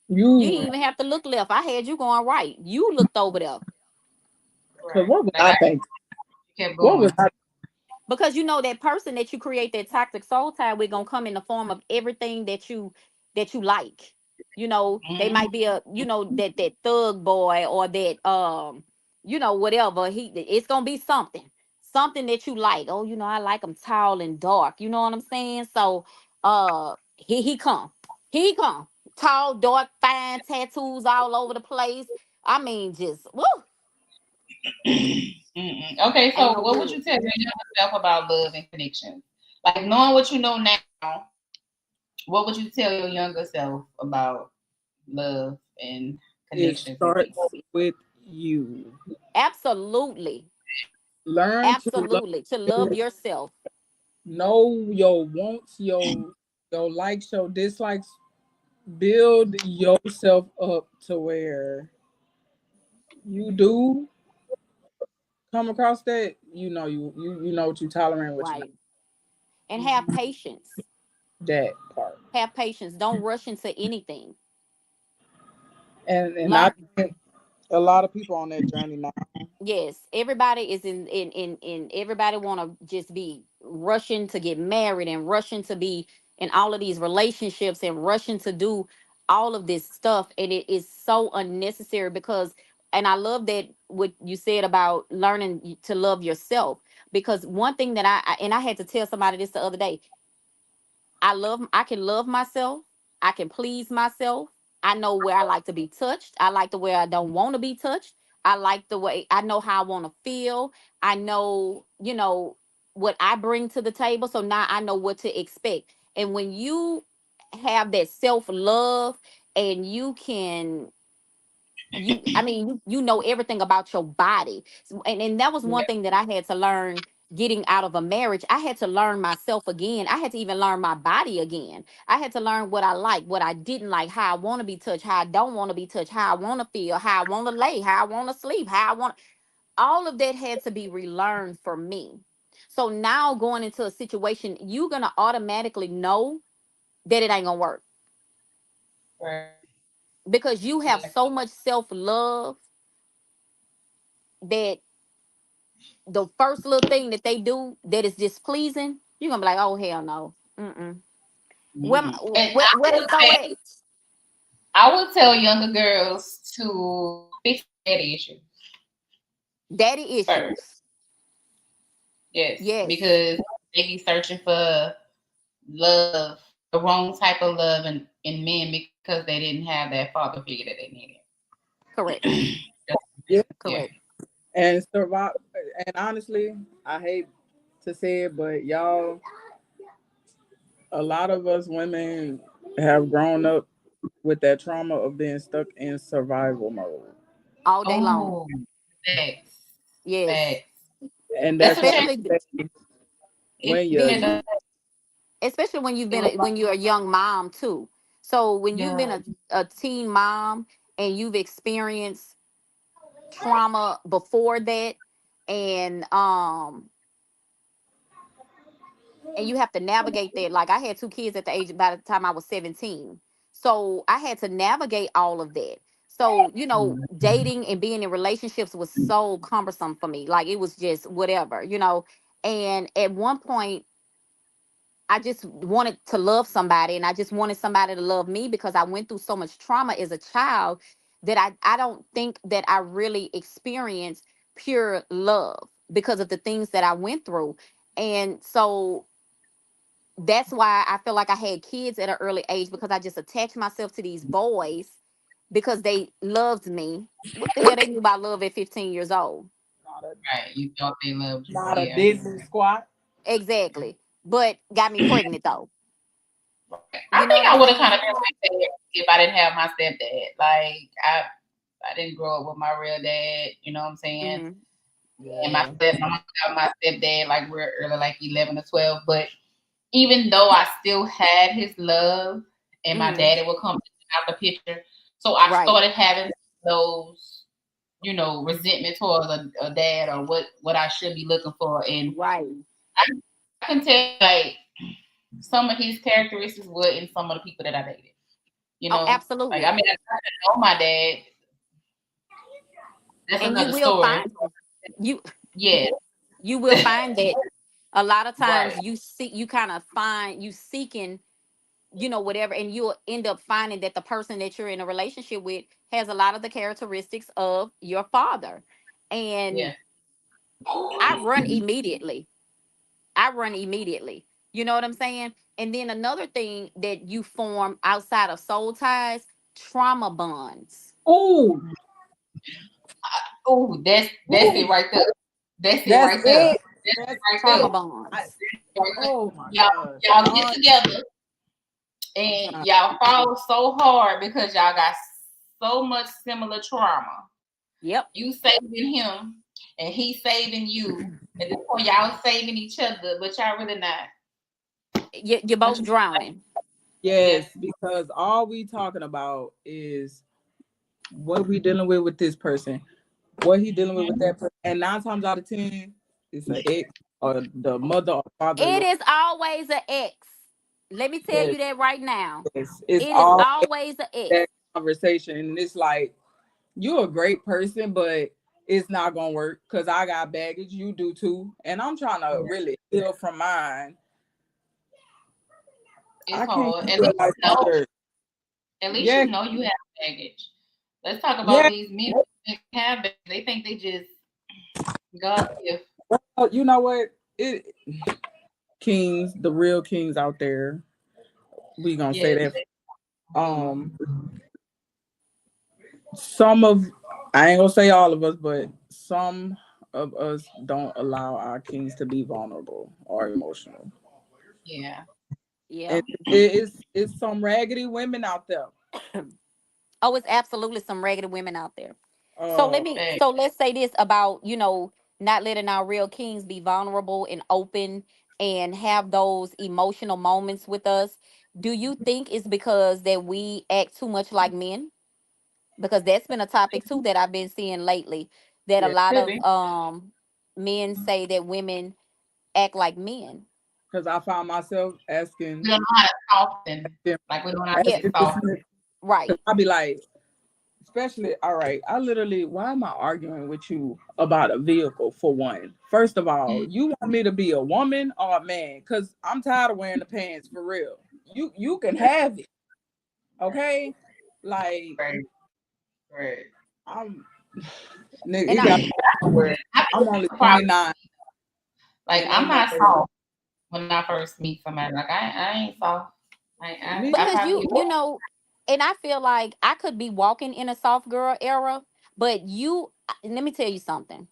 You didn't you even have to look left. I had you going right. You looked over there. cause Right. what was Like I I thinking? kept What was going. I Because you know that person that you create that toxic soul tie with gonna come in the form of everything that you like. They Mm-hmm. might be that thug boy or that whatever. It's gonna be something that you like. Oh, I like him tall and dark. You know what I'm saying? So he come. He come. Tall, dark, fine, tattoos all over the place. I mean, just woo, Mm-mm. Okay, ain't so no what would good. you tell your younger self about love and connection? Like knowing what you know now, what would you tell your younger self about love and it connections with starts people? with you. Absolutely. Learn to love, Absolutely. To love yourself. know your wants, your likes, your dislikes. Build yourself up to where you do come across that, you know what you tolerate, what you not. Right. And have patience. That part. Have patience. Don't rush into anything. And I Learn. think a lot of people on that journey now. Yes, everybody is in everybody want to just be rushing to get married and rushing to be in all of these relationships and rushing to do all of this stuff, and it is so unnecessary because, and I love that what you said about learning to love yourself, because one thing that and I had to tell somebody this the other day. I can love myself. I can please myself. I know where I like to be touched. I like the way I don't want to be touched. I like the way I know how I want to feel. I know, what I bring to the table. So now I know what to expect. And when you have that self-love and you can I mean you know everything about your body. And that was one Yeah. thing that I had to learn getting out of a marriage. I had to learn myself again. I had to even learn my body again. I had to learn what I like, what I didn't like, how I want to be touched, how I don't want to be touched, how I want to feel, how I want to lay, how I want to sleep, how I want, all of that had to be relearned for me. So now going into a situation, you're going to automatically know that it ain't going to work Right. because you have Yeah. so much self-love that the first little thing that they do that is displeasing, you're gonna be like, oh hell no. Mm-mm. And Where they go with it? I would tell younger girls to fix daddy issues Daddy first. issues. Yes, Yes, because they be searching for love, the wrong type of love in men because they didn't have that father figure that they correct, needed. Yeah. Yeah. correct. And survive. And honestly, I hate to say it, but y'all, a lot of us women have grown up with that trauma of being stuck in survival mode. All day long. Oh, facts. Yes. Facts. And That's that's a why change. Especially I say It's when being you, especially when when you're a young mom too. So when you've yeah. been a teen mom and you've experienced trauma before that, and and you have to navigate that. Like I had two kids at the age by the time I was 17. So I had to navigate all of that. So, dating and being in relationships was so cumbersome for me. Like it was just whatever. And at one point I just wanted to love somebody and I just wanted somebody to love me because I went through so much trauma as a child that I don't think that I really experienced pure love because of the things that I went through. And so that's why I feel like I had kids at an early age because I just attached myself to these boys because they loved me. What the hell they knew about love at 15 years old? not a, Right. You thought they loved you. not a Yeah. Disney squat. Exactly. But got me pregnant though. Right. I You know think what I'm I would have kind saying? of been like that if I didn't have my stepdad. Like I didn't grow up with my real dad. You know what I'm saying? Hmm. And my Yeah. stepmom got my stepdad like real early, like 11 or 12. But even though I still had his love, and my Hmm. daddy would come out the picture, so I Right. started having those, resentment towards a dad or what I should be looking for. And Right. I can tell like some of his characteristics were in some of the people that I dated. Oh, Like I absolutely. mean, I know my dad. That's And you another will story. find you Yeah, you will find that a lot of times right. you kind of find you seeking, whatever, and you'll end up finding that the person that you're in a relationship with has a lot of the characteristics of your father. And Yeah. I run immediately. I run immediately. You know what I'm saying? And then another thing that you form outside of soul ties, trauma bonds. Ooh, Oh, that's ooh, it right there. That's it that's right there. it. That's That's it right Trauma there. I, bonds. Right there. oh my Y'all, gosh. y'all get Bond, together I'm and trying. y'all fall so hard because y'all got so much similar trauma. Yep. You saving him, and he's saving you, and this point y'all saving each other, but y'all really not. You're What both you drowning. yeah, Yes, because all we talking about is what we dealing with this person, what he dealing with mhm. that person, and 9 times out of 10, it's an ex or the mother or father. It is always an ex. Let me tell Yes, you that right now. it's It is all always an ex. that conversation, and it's like you're a great person, but it's not gonna work because I got baggage, you do too, and I'm trying to really heal from mine. It's I can't hard. keep it like that. At least Yeah, you know you have baggage. Let's talk about yeah. these men that have baggage. They think they just God gift. Well, you know what? It kings, the real kings out there. We gonna say Yes. that. Mhm. Um, some of I ain't gonna say all of us, but some of us don't allow our kings to be vulnerable or emotional. Yeah. Yeah. And it's some raggedy women out there. Oh, it's absolutely some raggedy women out there. So Uh, Back. let's say this about, not letting our real kings be vulnerable and open and have those emotional moments with us. Do you think it's because that we act too much like men? Because that's been a topic too that I've been seeing lately, that a yeah, lot Could of be. men say that women act like men. because I found myself We don't know how to soften. them, Like we don't know how to Yes, get asking this, soft. right. because I be like, especially, all right, I literally, why am I arguing with you about a vehicle for one? First of all, you want me to be a woman or a man? Because I'm tired of wearing the pants for real. You can have it, okay? Like, Right. Right. I'm, nigga, And it I got where I I'm think only that's the problem. 29 Like and I'm ain't no not soft when I first meet somebody. Like I ain't soft. me. I because probably and I feel like I could be walking in a soft girl era, but let me tell you something.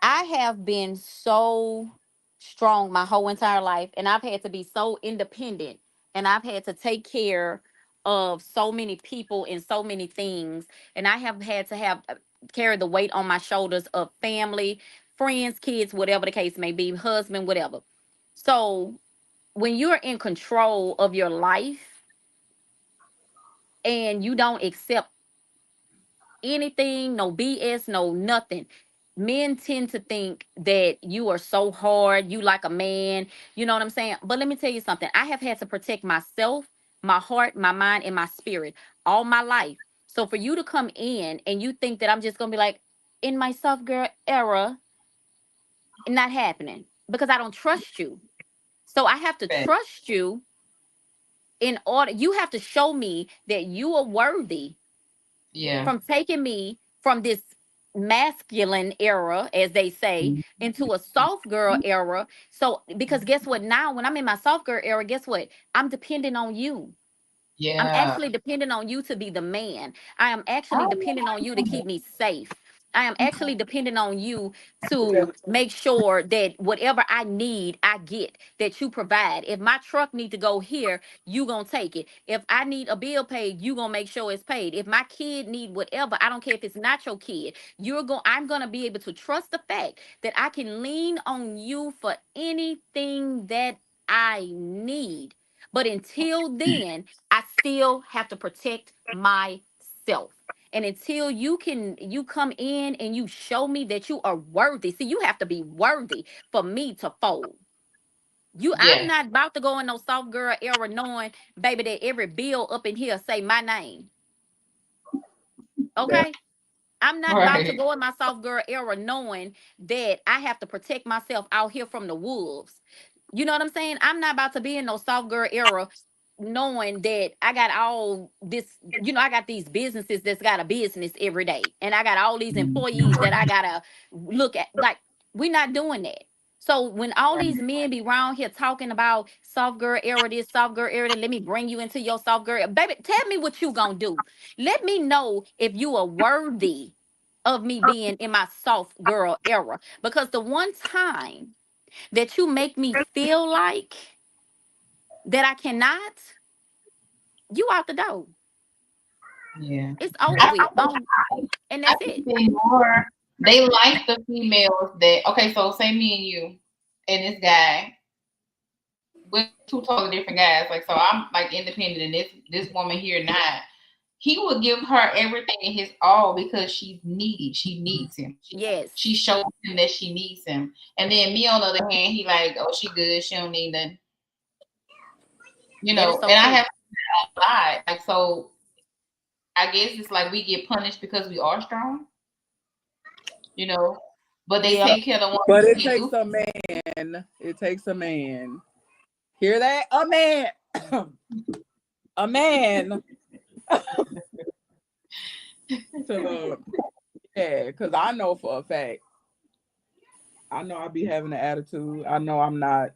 I have been so strong my whole entire life, and I've had to be so independent, and I've had to take care of so many people and so many things, and I have had to have carry the weight on my shoulders of family, friends, kids, whatever the case may be, husband, whatever. So when you're in control of your life and you don't accept anything, no BS, no nothing. Men tend to think that you are so hard, you like a man, you know what I'm saying? But let me tell you something. I have had to protect myself, my heart, my mind, and my spirit all my life. So for you to come in and you think that I'm just gonna be like in my soft girl era, not happening because I don't trust you. So I have to back. trust you in order. You have to show me that you are worthy Yeah. from taking me from this masculine era, as they say, into a soft girl era. So, because guess what? Now, when I'm in my soft girl era, guess what? I'm dependent on you. I'm Yeah. actually depending on you to be the man. I am actually I depending on you to keep me safe. I am actually depending on you Yeah, to make sure that whatever I need, I get, that you provide. If my truck need to go here, you gonna take it. If I need a bill paid, you gonna make sure it's paid. If my kid need whatever, I don't care if it's not your kid. I'm gonna be able to trust the fact that I can lean on you for anything that I need. But until then, I still have to protect myself. And until you come in and you show me that you are worthy. See, you have to be worthy for me to fold. I'm yeah. not about to go in no soft girl era knowing, baby, that every bill up in here say my name. yeah. Okay? I'm not about to Right. go in my soft girl era knowing that I have to protect myself out here from the wolves. You know what I'm saying? I'm not about to be in no soft girl era knowing that I got all this, I got these businesses that's got a business every day. And I got all these employees that I gotta look at. Like, we're not doing that. So when all these men be around here talking about soft girl era this, soft girl era that, let me bring you into your soft girl. Baby, tell me what you gonna do. Let me know if you are worthy of me being in my soft girl era. Because the one time that you make me feel like that I cannot, you out the door. Yeah. It's over I with. And I that's it. think more. They like the females that okay, so say me and you and this guy, we're two totally different guys. Like so I'm like independent and this woman here not. He would give her everything in his all because she's needy. She needs him. She Yes, shows him that she needs him. And then me on the other hand, he like, oh, she good. She don't need nothing. You that is know, so and I true. have a lot. Like so I guess it's like we get punished because we are strong, you know. But they Yeah. take care of the ones But who it get takes goofy. a man. It takes a man. Hear that? A man. A man. To, yeah, because I know for a fact. I know I be having an attitude. I know I'm not.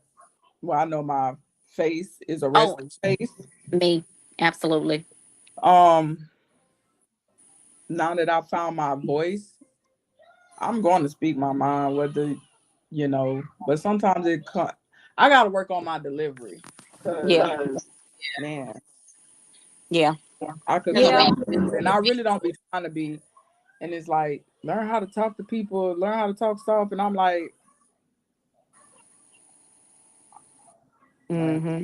Well, I know my face is a Oh, resting face. me. Absolutely. Um, Now that I found my voice, I'm going to speak my mind. Whether but sometimes I got to work on my delivery. Cause Yeah. man, Yeah. I could Because come Yeah. off, and I really don't be trying to be. And it's like learn how to talk to people, learn how to talk soft, and I'm like, man, Mm-hmm.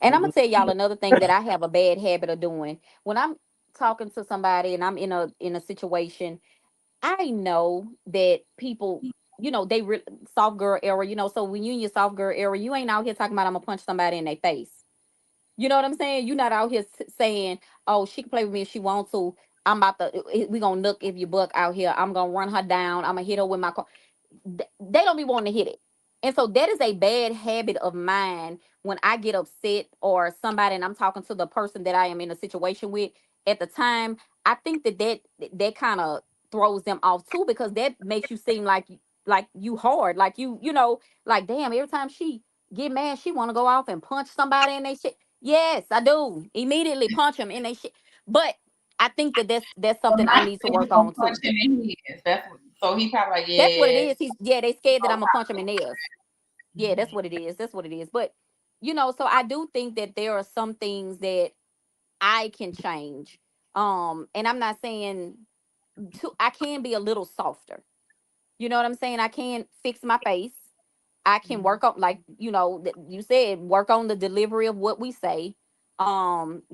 And I'm gonna tell y'all another thing that I have a bad habit of doing. When I'm talking to somebody and I'm in a situation, I know that people, soft girl era, so when you in your soft girl era, you ain't out here talking about I'm gonna punch somebody in their face. You know what I'm saying? You're not out here saying, "Oh, she can play with me if she wants to. I'm about to. We gonna look if you buck out here. I'm gonna run her down. I'm gonna hit her with my car." They don't be wanting to hit it. And so that is a bad habit of mine when I get upset or somebody and I'm talking to the person that I am in a situation with at the time. I think that kind of throws them off too because that makes you seem like you hard, like like damn, every time she get mad, she want to go off and punch somebody in they shit. Yes, I do. Immediately punch them in they shit. But I think that's Well, something I my need to friend work gonna on punch too. him in his. That's what, so he probably like, That's what it yes. is. They scared that I'm gonna punch him in theirs. Yeah, that's what it is. That's what it is. But so I do think that there are some things that I can change. And I'm not saying I can be a little softer. You know what I'm saying? I can fix my face. I can work on, like, you said, work on the delivery of what we say.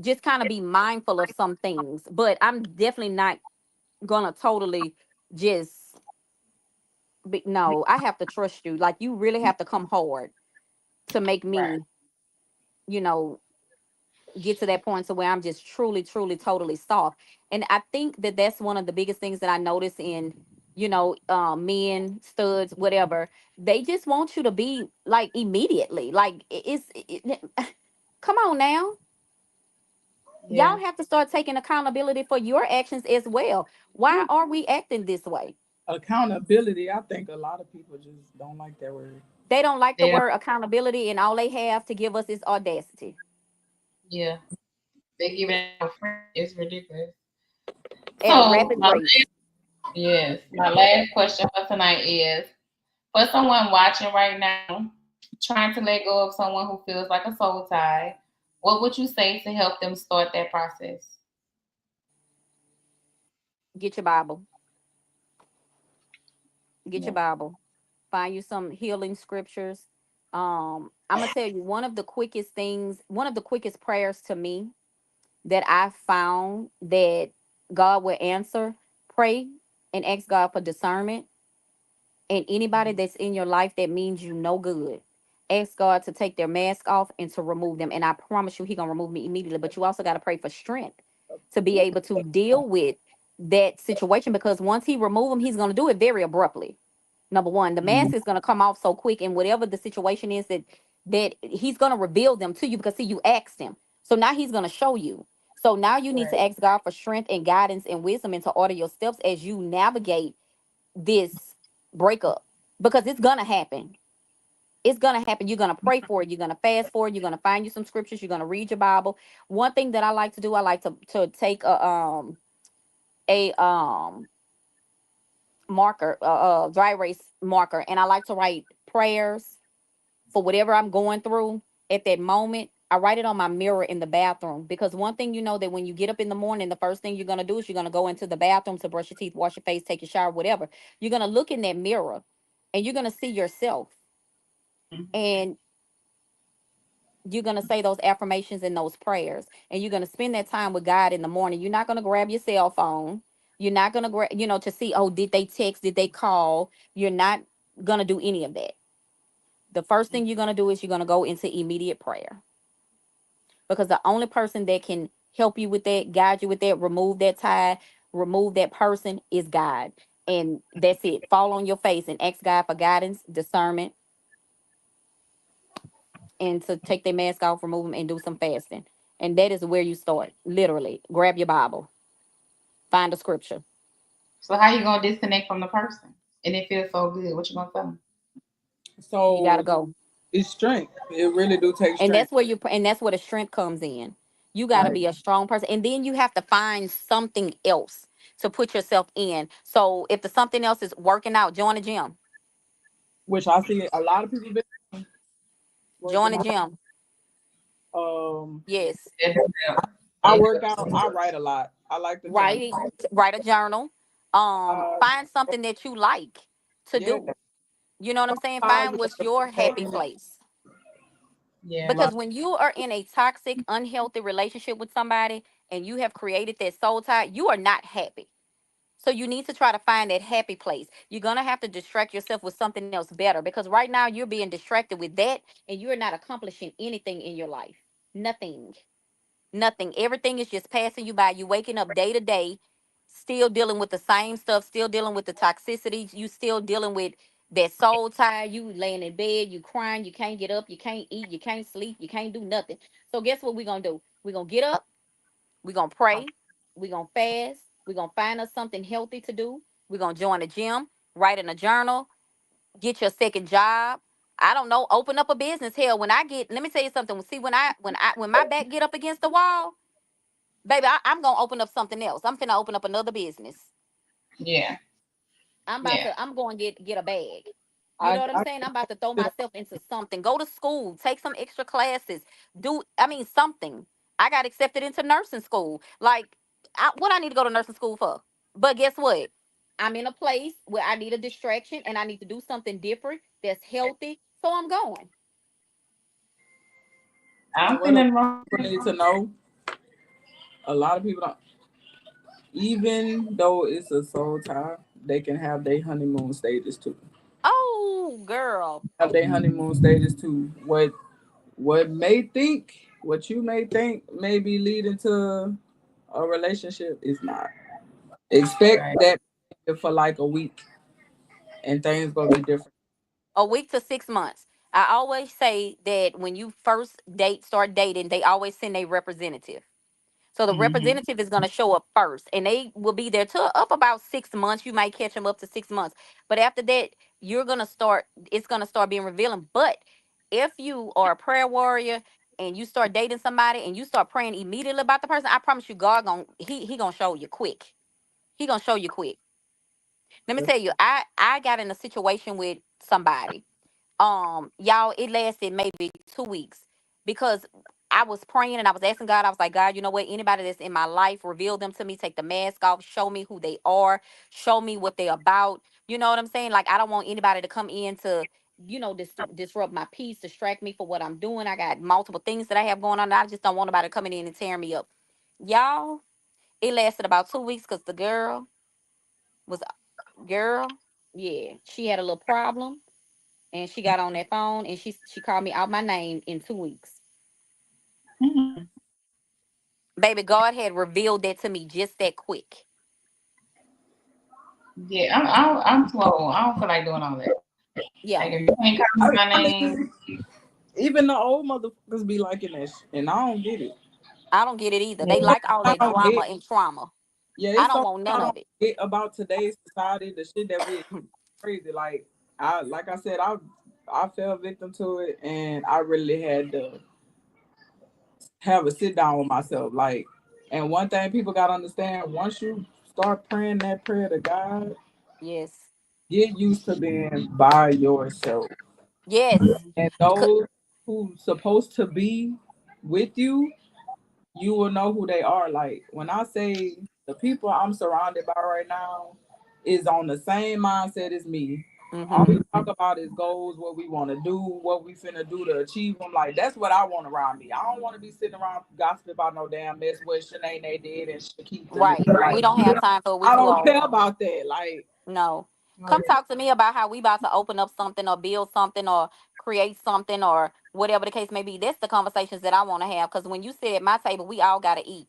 Just kind of be mindful of some things. But I'm definitely not gonna totally just no, I have to trust you. Like you really have to come hard to make Right. me, you know, get to that point to where I'm just truly, truly, totally soft. And I think that that's one of the biggest things that I notice in, men, studs, whatever. They just want you to be like immediately. Like come on now. Yeah. Y'all have to start taking accountability for your actions as well. Why are we acting this way? accountability. I think a lot of people just don't like that word. They don't like the They don't, word accountability, and all they have to give us is audacity yeah. They give it out for free. It's ridiculous. at a So rapid rate. my last question for tonight is for someone watching right now, trying to let go of someone who feels like a soul tie, what would you say to help them start that process? Get your Bible. Get your Yeah. Bible. Find you some healing scriptures. I'm gonna tell you one of the quickest prayers to me that I found that God will answer. Pray and ask God for discernment. And anybody that's in your life that means you no good, ask God to take their mask off and to remove them. And I promise you, He gonna remove me immediately. But you also got to pray for strength to be able to deal with that situation because once He remove them, He's gonna do it very abruptly. Number one, the mask is gonna come off so quick, and whatever the situation is that He's gonna reveal them to you because see, you asked Him, so now He's gonna show you. So now you need to Right. ask God for strength and guidance and wisdom and to order your steps as you navigate this breakup because it's gonna happen. It's gonna happen. You're gonna pray for it. You're gonna fast for it. You're gonna find you some scriptures. You're gonna read your Bible. One thing that I like to do, I like to take a marker, dry erase marker, and I like to write prayers for whatever I'm going through at that moment. I write it on my mirror in the bathroom, because one thing you know, that when you get up in the morning, the first thing you're gonna do is you're gonna go into the bathroom to brush your teeth, wash your face, take your shower, whatever. You're gonna look in that mirror and you're gonna see yourself, and you're going to say those affirmations and those prayers, and you're going to spend that time with God in the morning. You're not going to grab your cell phone. You're not going to grab, to see, oh, did they text, did they call? You're not going to do any of that. The first thing you're going to do is you're going to go into immediate prayer, because the only person that can help you with that, guide you with that, remove that tie, remove that person, is God. And that's it. Fall on your face and ask God for guidance, discernment, and to take their mask off, remove them, and do some fasting. And that is where you start. Literally, grab your Bible, find a scripture. So how you gonna disconnect from the person and it feels so good? What you gonna tell them? You gotta So go, it's strength. It really do take and strength. that's where the strength comes in. You got to Like, be a strong person, and then you have to find something else to put yourself in. So if the something else is working out, join a gym. which I see a lot of people been Join working a out. gym. Um, Yes, It helps. I It work out. helps. I write a lot. I like the journal. write a journal. Uh, Find something that you like to yeah, do. You know what I'm saying? Find positive what's your happy things. place. Yeah. Like, Because when you are in a toxic, unhealthy relationship with somebody and you have created that soul tie, you are not happy. So you need to try to find that happy place. You're going to have to distract yourself with something else better, because right now you're being distracted with that and you're not accomplishing anything in your life. Nothing. Nothing. Everything is just passing you by. You waking up day to day, still dealing with the same stuff, still dealing with the toxicity. You still dealing with that soul tie. You laying in bed, you crying, you can't get up, you can't eat, you can't sleep, you can't do nothing. So guess what we're gonna do? We're gonna get up, we're gonna pray, we're gonna fast, we're gonna find us something healthy to do. We're gonna join a gym, write in a journal, get your second job. I don't know, open up a business. Hell, when I get, let me tell you something. See, when my back get up against the wall, baby, I'm gonna open up something else. I'm finna open up another business. Yeah. Yeah. I'm going to get a bag. You know I, what I'm I, saying? I'm about to throw myself into something. Go to school, take some extra classes. Something. I got accepted into nursing school. Like, what I need to go to nursing school for? But guess what? I'm in a place where I need a distraction and I need to do something different that's healthy. So I'm going. I and don't see what a lot nothing wrong. of people need to know, a lot of people don't, even though it's a soul tie, they can have their honeymoon stages too. Oh, girl. Have their honeymoon stages too. What you may think may be leading to a relationship is not. Expect Right. that for like a week and things gonna be different. A week to 6 months. I always say that when you first start dating, they always send a representative. So the Mm-hmm. representative is going to show up first, and they will be there till up about 6 months. You might catch them up to 6 months, but after that, you're gonna start. It's gonna start being revealing. But if you are a prayer warrior and you start dating somebody and you start praying immediately about the person, I promise you, God he gonna show you quick. He gonna show you quick. Let me tell you, I got in a situation with somebody, y'all, it lasted maybe 2 weeks, because I was praying and I was asking God. I was like, God, you know what, anybody that's in my life, reveal them to me, take the mask off, show me who they are, show me what they're about. You know what I'm saying? Like, I don't want anybody to come in to, disrupt my peace, distract me for what I'm doing. I got multiple things that I have going on, and I just don't want nobody coming in and tearing me up. Y'all, it lasted about 2 weeks, because the was girl yeah, she had a little problem, and she got on that phone and she called me out my name in 2 weeks. Mm-hmm. Baby, God had revealed that to me just that quick. Yeah. I'm slow. I don't feel like doing all that. Yeah, Like if you ain't call me my I name, mean, even the old motherfuckers be liking that shit, and I don't get it. I don't get it either. They yeah. like all I that don't drama get. and trauma. Yeah, I it's don't something want I none don't of it. get about today's society. The shit that we crazy. Like I said, I fell victim to it, and I really had to have a sit down with myself. Like, and one thing people gotta understand: once you start praying that prayer to God, Yes. get used to being by yourself. Yes. And C- those who supposed to be, with you, you will know who they are. Like when I say the people I'm surrounded by right now is on the same mindset as me. All Mm-hmm. we talk about is goals, what we want to do, what we finna do to achieve them. Like that's what I want around me. I don't want to be sitting around gossiping about no damn mess what Shanae they did and Shakita did. Right. We Like don't have time for I with you don't all. care about that. Like No. Come talk to me about how we about to open up something or build something or create something or whatever the case may be. That's the conversations that I want to have. Because when you sit at my table, we all got to eat.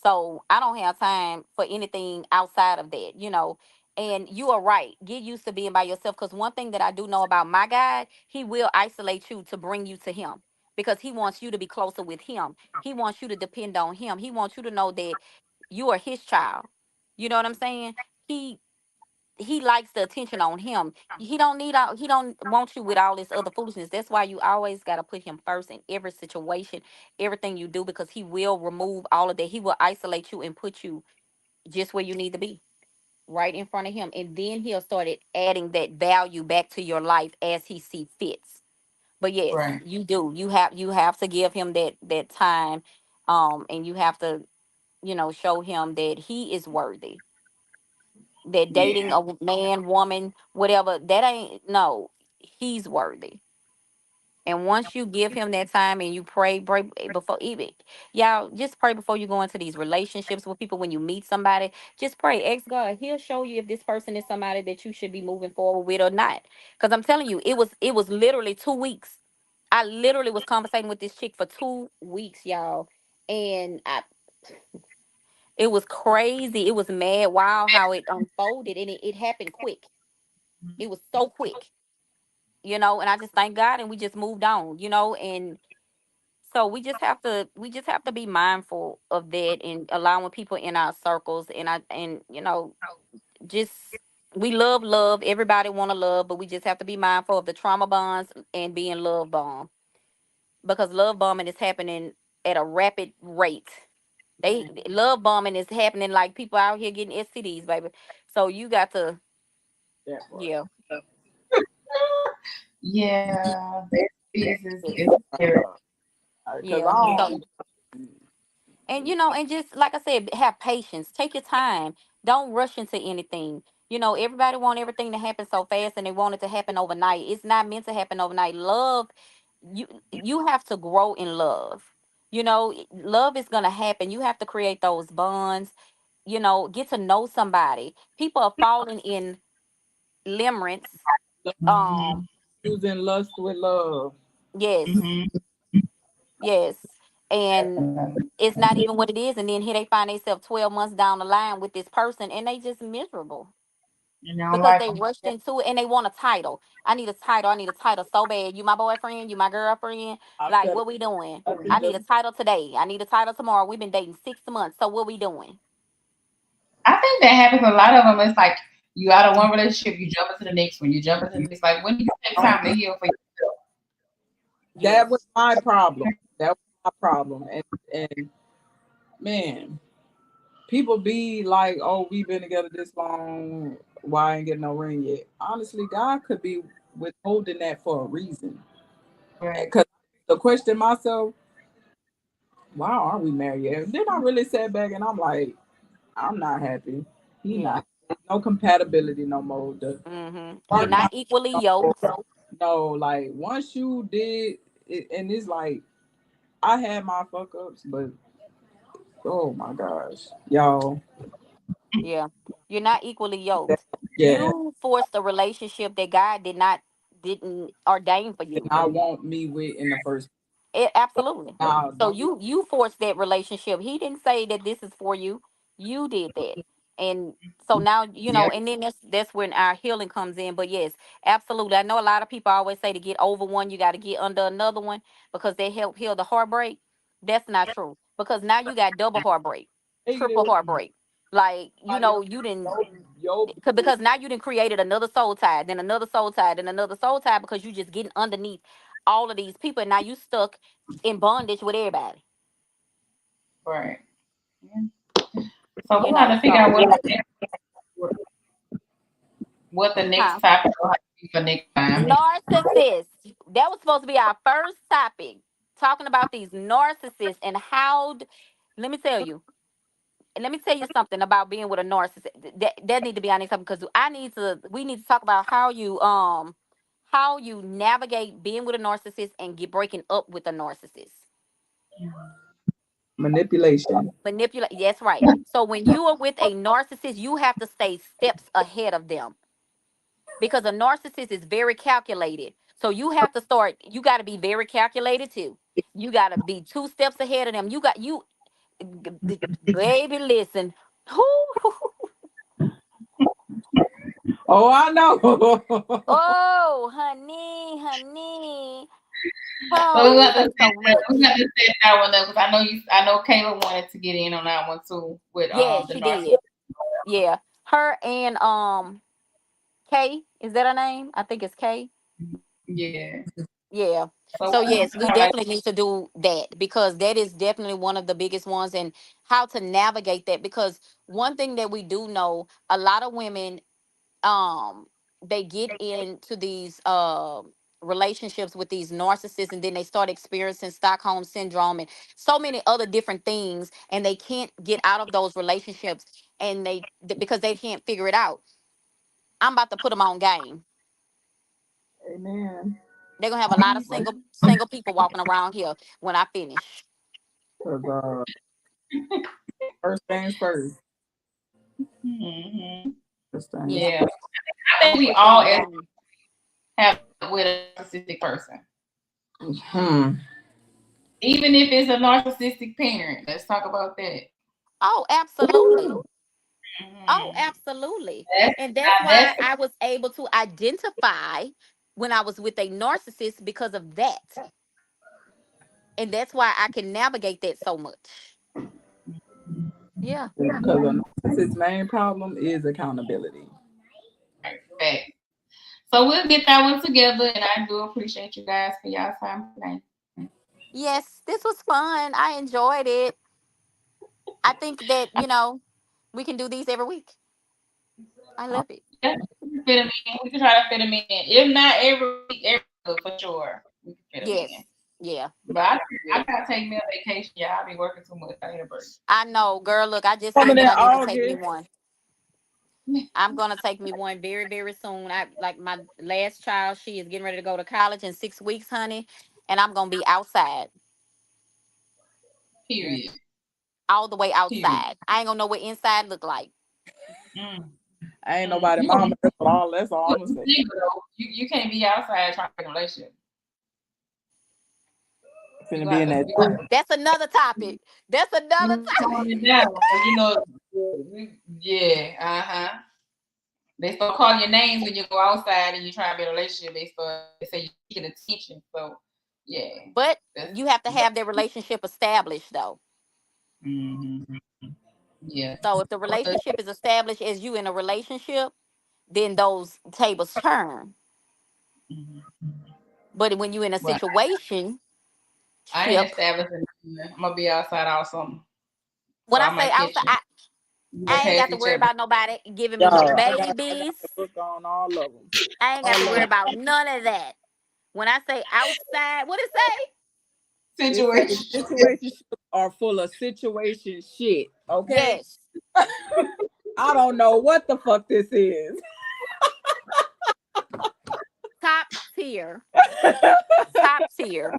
So I don't have time for anything outside of that, you know. And you are right. Get used to being by yourself. Because one thing that I do know about my God, he will isolate you to bring you to him because he wants you to be closer with him. He wants you to depend on him. He wants you to know that you are his child. You know what I'm saying? He he likes the attention on him. He don't want you with all this other foolishness. That's why you always got to put him first in every situation, everything you do, because he will remove all of that. He will isolate you and put you just where you need to be, right in front of him. And then he'll start adding that value back to your life as he see fits. But yes, Right. you do. You have to give him that time, and you have to, show him that he is worthy, that dating Yeah. a man, woman, whatever, that ain't no, he's worthy. And once you give him that time and you pray before even y'all just pray before you go into these relationships with people. When you meet somebody, just pray. Ask God. He'll show you if this person is somebody that you should be moving forward with or not. Because I'm telling you, it was literally 2 weeks. I literally was conversating with this chick for 2 weeks, y'all. And it was crazy. It was mad wild how it unfolded, and it happened quick. It was so quick, and I just thank God, and we just moved on, and so we just have to be mindful of that and allowing people in our circles, and just we love, everybody want to love, but we just have to be mindful of the trauma bonds and being love bomb, because love bombing is happening at a rapid rate. They love bombing is happening, like people out here getting STDs, baby. So you got to, that part. yeah, Yeah. This yes, is very Cause yeah. I So, don't. and and just like I said, have patience. Take your time. Don't rush into anything. Everybody want everything to happen so fast, and they want it to happen overnight. It's not meant to happen overnight. Love, you have to grow in love. Love is gonna happen. You have to create those bonds. Get to know somebody. People are falling in limerence. Um, Using lust with love. yes, mm-hmm. yes. And it's not even what it is. And then here they find themselves 12 months down the line with this person, and they just miserable And I don't because like they them. rushed into it and they want a title. I need a title. I need a title so bad. You my boyfriend, you my girlfriend. I Like, said what we doing? nothing I need just a title today. I need a title tomorrow. We've been dating 6 months. So what we doing? I think that happens a lot of them. It's like you out of one relationship, you jump into the next one. You jump into the next. Like when do you take time to heal for yourself? that was Yes. my problem. That was my problem. And man, people be like, "Oh, we've been together this long. Why I ain't getting no ring yet?" Honestly, God could be withholding that for a reason. Right. Because the question myself, why aren't we married yet? Then I really sat back and I'm like, I'm not happy. He Yeah. not. No compatibility no more. The You're work not not equally no more. yoked. No, like once you did it, and it's like I had my fuck ups, but oh my gosh, y'all, Yeah. You're not equally that, yoked. yeah, You forced a relationship that God didn't ordain for did you. not want me with in the first. Absolutely. Now So don't you forced that relationship. He didn't say that this is for you. You did that. And so now, Yeah. and then that's when our healing comes in. But yes, absolutely. I know a lot of people always say to get over one, you got to get under another one because they help heal the heartbreak. That's not true. Because now you got double heartbreak, triple negative. heartbreak. Like, Somebody else, you didn't, yo, because now you didn't created another soul tie, then another soul tie, then another soul tie, because you just getting underneath all of these people, and now you stuck in bondage with everybody. Right. Yeah. So we'll have to figure out So what the next huh? topic will have to be for next time. Narcissist. That was supposed to be our first topic. talking about these narcissists and how. Let me tell you. Let me tell you something about being with a narcissist. That need to be honest because I need to. We need to talk about how you navigate being with a narcissist and get breaking up with a narcissist. Manipulation. Manipulate. That's right. So when you are with a narcissist, you have to stay steps ahead of them because a narcissist is very calculated. So you have to start. You got to be very calculated too. You got to be two steps ahead of them. Baby, listen. Oh, I know. Oh, honey, honey. So Oh, we we got to play so we much. got to set that one up because I know you. I know Kayla wanted to get in on that one too with Yeah, the she narcissist. did. Yeah. Her and Kay, is that her name? I think it's Kay. Yeah. Yeah. So So we're yes, gonna we talk like definitely need to do that because that is definitely one of the biggest ones and how to navigate that because one thing that we do know, a lot of women they get into these relationships with these narcissists and then they start experiencing Stockholm syndrome and so many other different things and they can't get out of those relationships and because they can't figure it out. I'm about to put them on game. Amen. They're gonna have a lot of single people walking around here when I finish. Cause first things first. hmm First things. Yeah, yeah. I I'm think gonna we put you all on ever game. have with a narcissistic person. Hmm. Even if it's a narcissistic parent. Let's talk about that. Oh, absolutely. Oh, Mm-hmm. absolutely. That's And that's why that's I was able to identify when I was with a narcissist because of that. And that's why I can navigate that so much. Yeah. Because a narcissist's main problem is accountability. right. So we'll get that one together, and I do appreciate you guys for y'all time today. Yes, this was fun. I enjoyed it. I think that, we can do these every week. I love it. Yeah, we can fit them in. We can try to fit them in. If not every week, every other for sure, we can fit them in. Yes. Yeah. But I gotta take me a vacation. Yeah, I be working too much. I need a break. I know, girl. Look, I just said Coming in that I need to take me August. one. I'm gonna take me one very, very soon. I like my last child. She is getting ready to go to college in 6 weeks, honey, and I'm gonna be outside, Period. all the way Period. outside. I ain't gonna know what inside look like. Mm. I ain't Mm. nobody You gonna mama. be That's all I'm gonna say. single though. You can't be outside trying to get a relationship. You Finna be got in to that. That's another topic. That's another tone topic. it down. 'Cause yeah, uh-huh. They start calling your names when you go outside and you try to be in a relationship. They say you're seeking attention. So yeah, But that's you have to have that relationship established, though. mm-hmm. Yeah. So if the relationship is established as you in a relationship, then those tables turn. Mhm. But when you in a Well, situation I ain't ship, establishing. I'm gonna be outside all summer, so when I I say might catch outside, you. We might I ain't pass got to each worry other. about nobody giving me no Y'all, I got babies. the book on all of them. I ain't got All to of worry them. about none of that. When I say outside, what it say? It says Situation. situations are full of situation shit. Okay. Yes, I don't know what the fuck this is. top tier, top tier.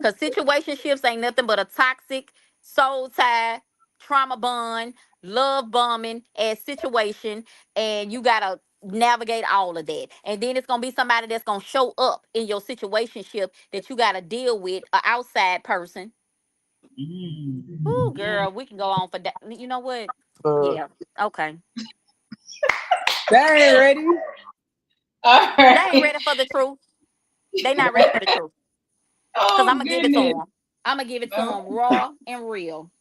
Cause situationships ain't nothing but a toxic soul tie, trauma bond, love bombing as situation, and you gotta navigate all of that. And then it's gonna be somebody that's gonna show up in your situationship that you gotta deal with, a outside person. Ooh, Mm. girl, we can go on for that. You know what? Uh, Yeah. Okay. they ain't ready. All They ain't right. ready for the truth. They not ready for the truth. Cause I'm Oh gonna give it to goodness. them. I'm gonna give it to No, them raw and real.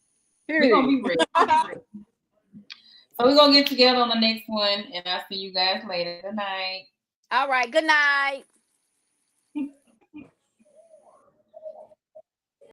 we're gonna Period. be ready. So we're gonna get together on the next one, and I'll see you guys later. Good night. All right. Good night.